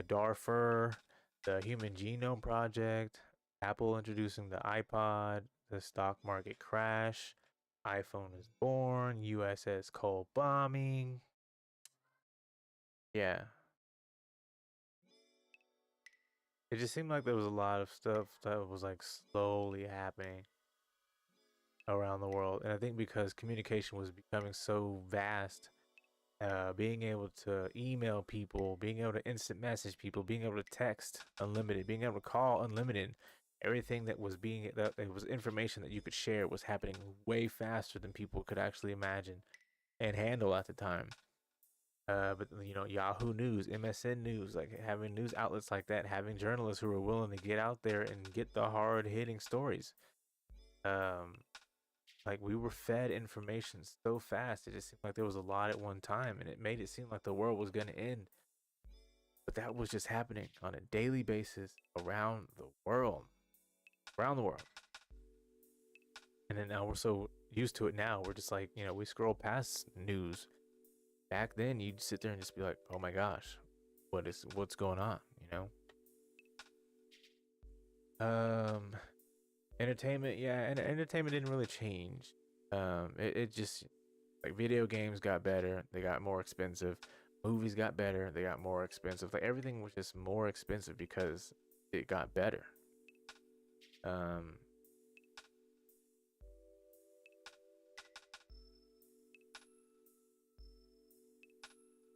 Darfur, the Human Genome Project, Apple introducing the iPod, the stock market crash, iPhone is born, USS Cole bombing. Yeah. it just seemed like there was a lot of stuff that was like slowly happening around the world. And I think because communication was becoming so vast, being able to email people, being able to instant message people, being able to text unlimited, being able to call unlimited, everything that was being that it was information that you could share was happening way faster than people could actually imagine and handle at the time. But you know, Yahoo News, MSN News, like having news outlets like that, having journalists who are willing to get out there and get the hard hitting stories. Um, like we were fed information so fast, it just seemed like there was a lot at one time, and it made it seem like the world was gonna end. But that was just happening on a daily basis around the world, around the world. And then now we're so used to it now, we're just like, you know, we scroll past news. Back then, you'd sit there and just be like, "Oh my gosh, what's going on?" You know. Um, Entertainment, yeah, and entertainment didn't really change. It just like video games got better, they got more expensive. Movies got better, they got more expensive. Like everything was just more expensive because it got better. Um,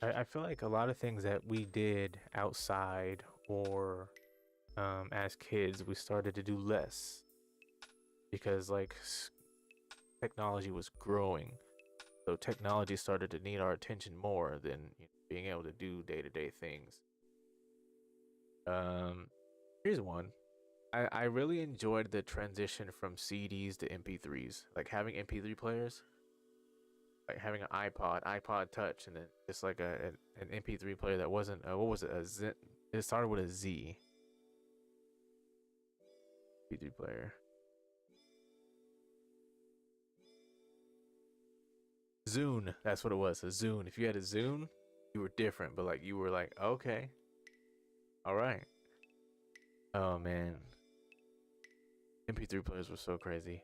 I feel like a lot of things that we did outside or as kids, we started to do less because like technology was growing. So technology started to need our attention more than you know, being able to do day-to-day things. Um, Here's one. I really enjoyed the transition from CDs to MP3s. Like having MP3 players, like having an iPod Touch, and then just like an MP3 player that wasn't what was it? A Z. It started with a Z. MP3 player. Zune. That's what it was. A Zune. If you had a Zune, you were different. But like you were like, okay, all right. Oh man, MP3 players were so crazy.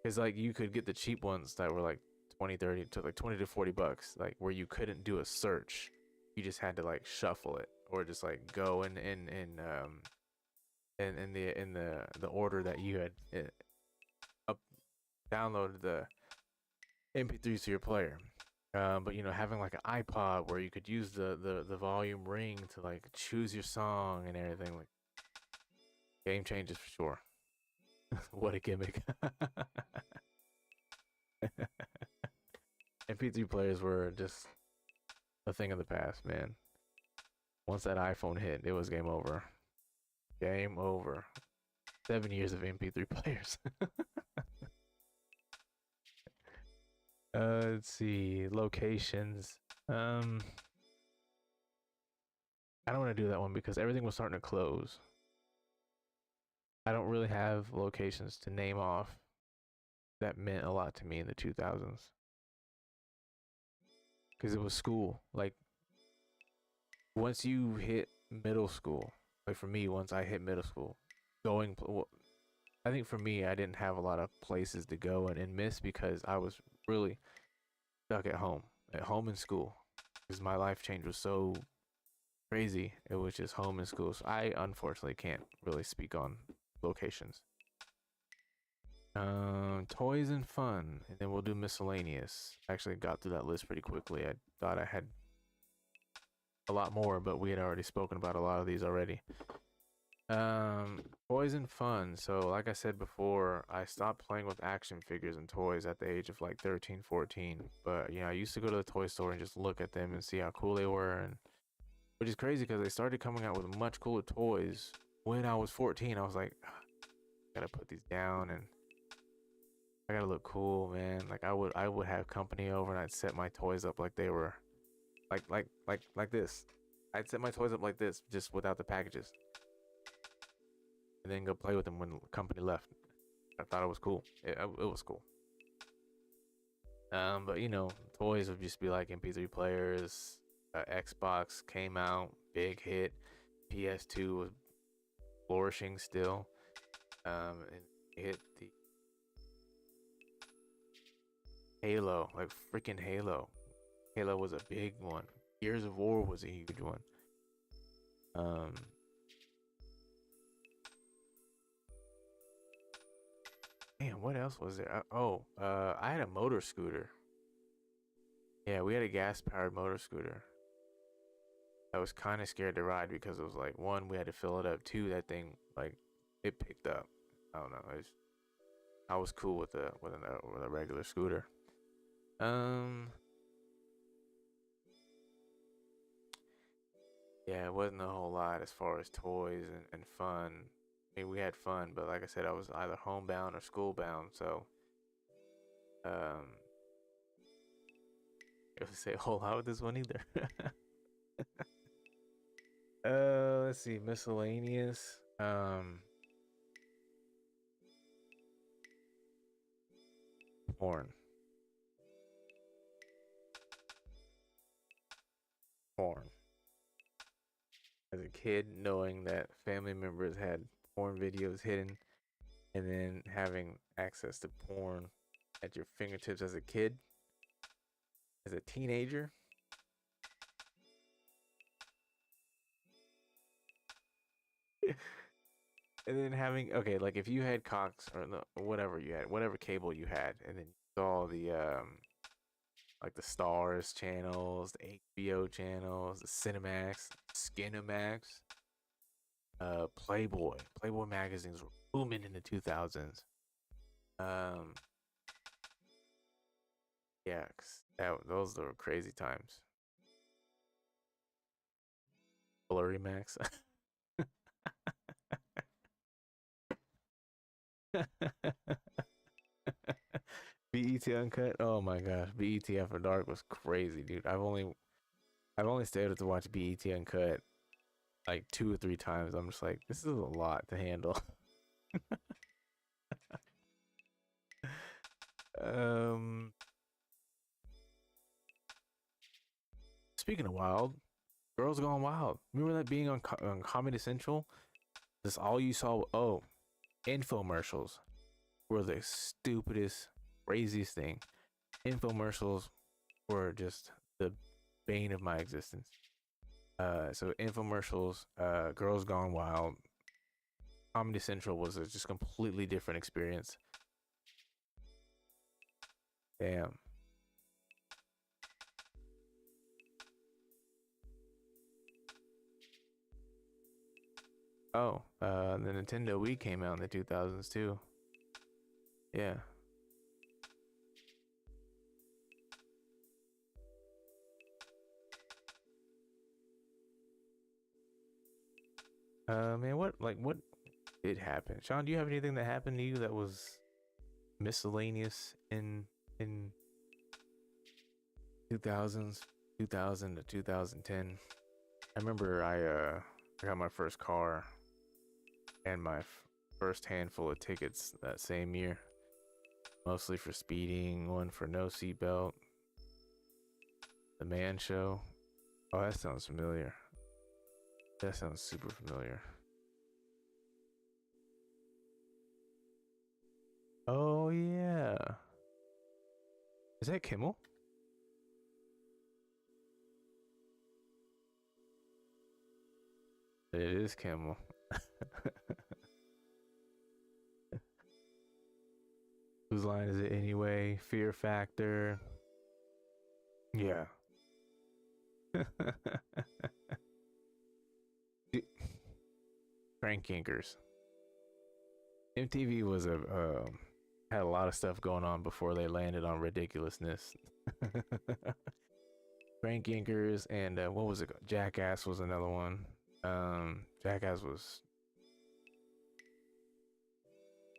Cause like you could get the cheap ones that were like 20, 30 to like 20 to 40 bucks, like where you couldn't do a search. You just had to like shuffle it or just like go in the order that you had up downloaded the MP3s to your player. But you know, having like an iPod where you could use the volume ring to like choose your song and everything, like game changes for sure. What a gimmick. MP3 players were just a thing of the past, man. Once that iPhone hit, it was game over. Game over. 7 years of MP3 players. Let's see. Locations. Um, I don't want to do that one because everything was starting to close. I don't really have locations to name off that meant a lot to me in the 2000s because it was school. Like once you hit middle school, like for me, once I hit middle school, going. I think for me, I didn't have a lot of places to go and miss because I was really stuck at home and school, because my life change was so crazy. It was just home and school. So I unfortunately can't really speak on locations. Toys and fun, and then we'll do miscellaneous. I actually got through that list pretty quickly. I thought I had a lot more, but we had already spoken about a lot of these already. Toys and fun. So, like I said before, I stopped playing with action figures and toys at the age of like 13, 14. But, you know, I used to go to the toy store and just look at them and see how cool they were. And which is crazy because they started coming out with much cooler toys when I was 14. I was like, gotta put these down and I gotta look cool, man. Like I would have company over and I'd set my toys up like they were like this. I'd set my toys up like this, just without the packages, and then go play with them when the company left. I thought it was cool. It was cool. But you know, toys would just be like MP3 players. Xbox came out, big hit. PS2 was flourishing still. And hit the Halo, like freaking Halo. Halo was a big one. Gears of War was a huge one. Um, Damn, what else was there? I had a motor scooter. Yeah, we had a gas powered motor scooter. I was kind of scared to ride because it was like, one, we had to fill it up. Two, that thing like it picked up. I don't know. I was cool with a regular scooter. Um, yeah, it wasn't a whole lot as far as toys and fun. I mean, we had fun, but like I said, I was either homebound or schoolbound, so um, it was say a whole lot with this one either. Let's see, miscellaneous. Porn, porn. As a kid, knowing that family members had porn videos hidden, and then having access to porn at your fingertips as a kid, as a teenager. And then having, okay, like if you had Cox or no, whatever you had, whatever cable you had, and then you saw the like the Stars channels, the HBO channels, the Cinemax, Skinemax, Playboy magazines were booming in the 2000s. Um, yeah, 'cause those were crazy times. Blurry Max. BET Uncut. Oh my gosh, BET After Dark was crazy, dude. I've only stayed able to watch BET Uncut like 2 or 3 times. I'm just like, this is a lot to handle. um, Speaking of wild, Girls Gone Wild. Remember that being on Comedy Central? This all you saw. Oh, infomercials were the stupidest, craziest thing. Infomercials were just the bane of my existence. So infomercials, Girls Gone Wild, Comedy Central was a just completely different experience. Damn. Oh, the Nintendo Wii came out in the 2000s too. Yeah. Man, what did happen? Sean, do you have anything that happened to you that was miscellaneous in 2000s, 2000 to 2010? I remember I got my first car and my first handful of tickets that same year, mostly for speeding, one for no seatbelt, the Man Show. Oh, that sounds familiar. That sounds super familiar. Oh yeah, is that Kimmel? It is Kimmel. Whose line is it anyway? Fear Factor. Yeah. Crank Yankers. MTV was a had a lot of stuff going on before they landed on ridiculousness. Crank Yankers and what was it? Jackass was another one. Jackass was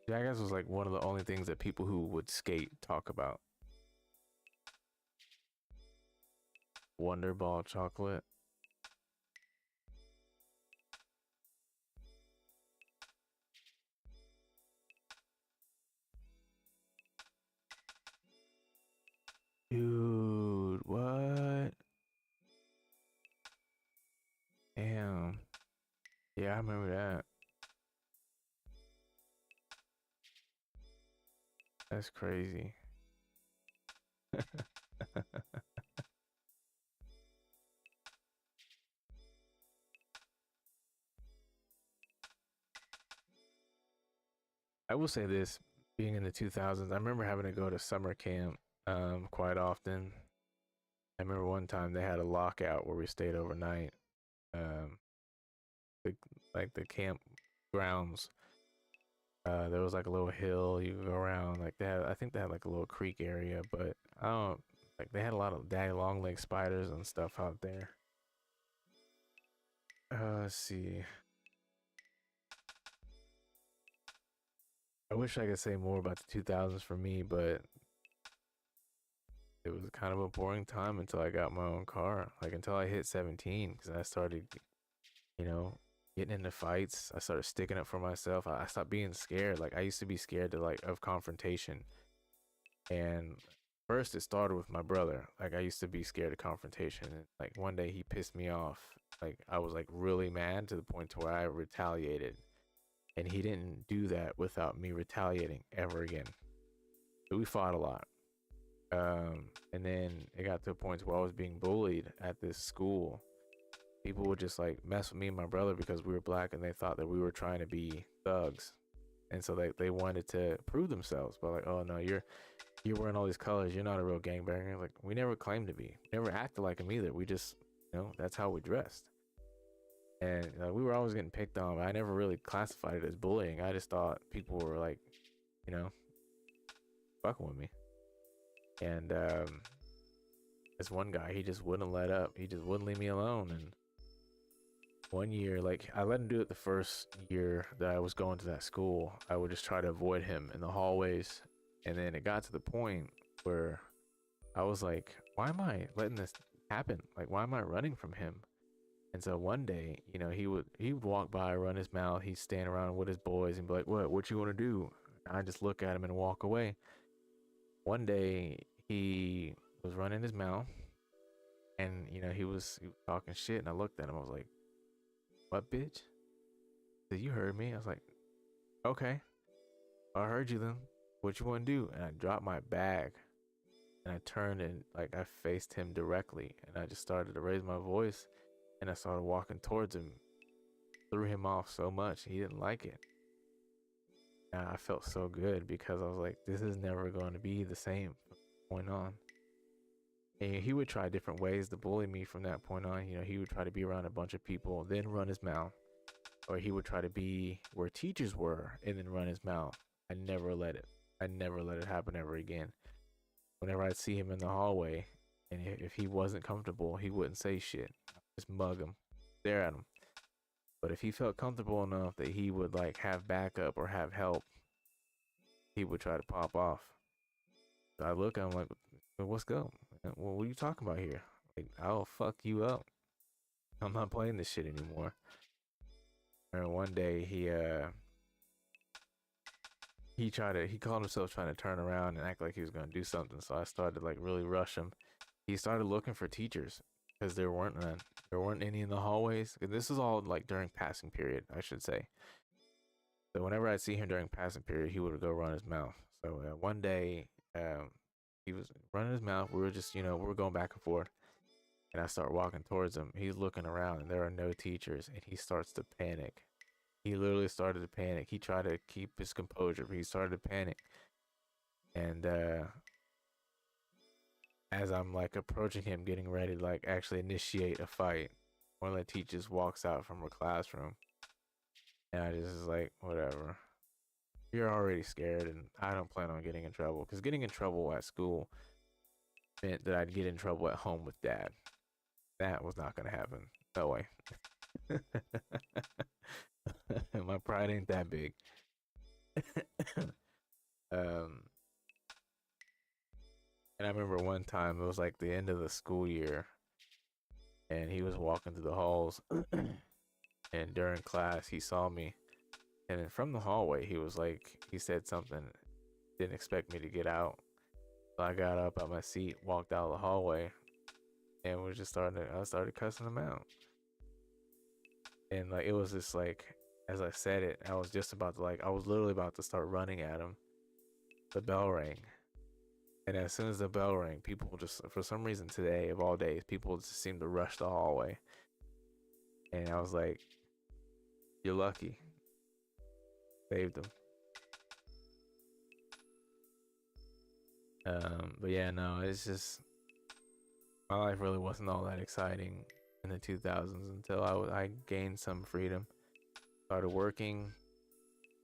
Jackass was like one of the only things that people who would skate talk about. Wonderball chocolate. Dude, what? Damn. Yeah, I remember that. That's crazy. I will say this. being in the 2000s, I remember having to go to summer camp quite often. I remember one time they had a lockout where we stayed overnight. Um, the, like the camp grounds, there was like a little hill you could go around. Like they had, I think they had like a little creek area, but I don't like they had a lot of daddy long leg spiders and stuff out there. Let's see. I wish I could say more about the 2000s for me, but it was kind of a boring time until I got my own car. Like until I hit 17, because I started, you know, getting into fights. I started sticking up for myself. I stopped being scared. Like I used to be scared to like of confrontation. And first it started with my brother. Like I used to be scared of confrontation. And like one day he pissed me off. Like I was like really mad to the point to where I retaliated. And he didn't do that without me retaliating ever again. So we fought a lot. And then it got to a point where I was being bullied at this school. People would just like mess with me and my brother because we were black and they thought that we were trying to be thugs. And so they wanted to prove themselves, but like, oh no, you're wearing all these colors, you're not a real gangbanger. Like we never claimed to be. We never acted like them either. We just, that's how we dressed. And we were always getting picked on, but I never really classified it as bullying. I just thought people were like, you know, fucking with me. And this one guy, he just wouldn't let up. He just wouldn't leave me alone. And one year, like I let him do it the first year that I was going to that school. I would just try to avoid him in the hallways. And then it got to the point where I was like, why am I letting this happen? Like, why am I running from him? And so one day, he would walk by, run his mouth. He'd stand around with his boys and be like, what you want to do? And I just look at him and walk away. One day he was running his mouth and, he was talking shit. And I looked at him. I was like, what, bitch? He said, you heard me. I was like, okay, I heard you then. What you want to do? And I dropped my bag and I turned and like I faced him directly and I just started to raise my voice and I started walking towards him. Threw him off so much. He didn't like it. And I felt so good because I was like, this is never going to be the same from this point on. And he would try different ways to bully me from that point on. He would try to be around a bunch of people, then run his mouth. Or he would try to be where teachers were and then run his mouth. I never let it happen ever again. Whenever I'd see him in the hallway, and if he wasn't comfortable, he wouldn't say shit. Just mug him, stare at him. But if he felt comfortable enough that he would like have backup or have help, he would try to pop off. So I look at him like, well, what's go? Well, what are you talking about here? Like, I'll fuck you up. I'm not playing this shit anymore. And one day he called himself trying to turn around and act like he was gonna do something. So I started to like really rush him. He started looking for teachers because there weren't none. There weren't any in the hallways. And this is all like during passing period, I should say. So whenever I'd see him during passing period, he would go run his mouth. So one day, he was running his mouth. We were just, we were going back and forth. And I start walking towards him. He's looking around and there are no teachers. And he starts to panic. He literally started to panic. He tried to keep his composure, but he started to panic. And as I'm like approaching him, getting ready to like actually initiate a fight, one of the teachers walks out from her classroom. And I just was like, whatever. You're already scared, and I don't plan on getting in trouble. Because getting in trouble at school meant that I'd get in trouble at home with dad. That was not going to happen. No way. My pride ain't that big. And I remember one time, it was like the end of the school year, and he was walking through the halls. And during class, he saw me. And then from the hallway, he said something, didn't expect me to get out. So I got up out my seat, walked out of the hallway, and I started cussing him out. And like, it was just like, as I said it, I was literally about to start running at him. The bell rang. And as soon as the bell rang, people just, for some reason today, of all days, people just seemed to rush the hallway. And I was like, you're lucky. Saved him. But yeah, no, it's just my life really wasn't all that exciting in the 2000s until I gained some freedom. Started working,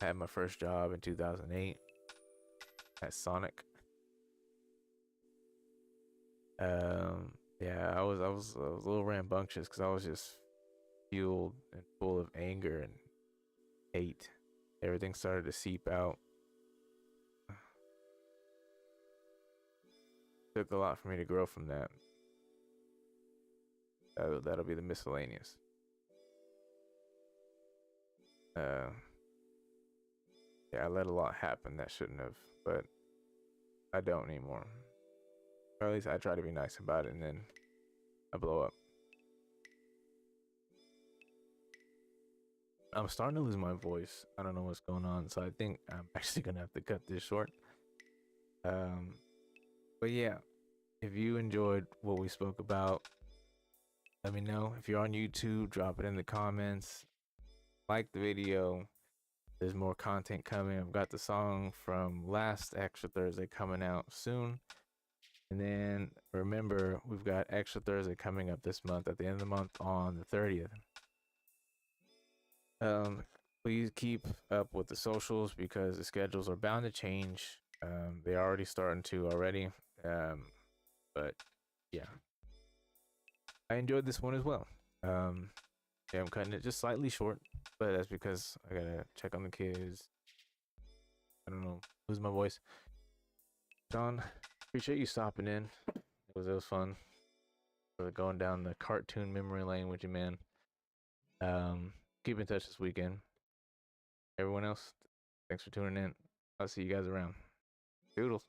had my first job in 2008 at Sonic. Yeah, I was a little rambunctious because I was just fueled and full of anger and hate. Everything started to seep out. Took a lot for me to grow from that. That'll be the miscellaneous. Uh, yeah, I let a lot happen that shouldn't have, but I don't anymore. Or at least I try to be nice about it, and then I blow up. I'm starting to lose my voice. I don't know what's going on, so I think I'm actually gonna have to cut this short. Um, but yeah, if you enjoyed what we spoke about, let me know. If you're on YouTube, drop it in the comments. Like the video. There's more content coming. I've got the song from last Extra Thursday coming out soon. And then remember, we've got Extra Thursday coming up this month at the end of the month on the 30th. Please keep up with the socials because the schedules are bound to change. They're already starting to already. But yeah, I enjoyed this one as well. Yeah, I'm cutting it just slightly short, but that's because I gotta check on the kids. I don't know, lose my voice. John, appreciate you stopping in. It was fun. We're going down the cartoon memory lane with you, man. Keep in touch this weekend. Everyone else, thanks for tuning in. I'll see you guys around. Doodles.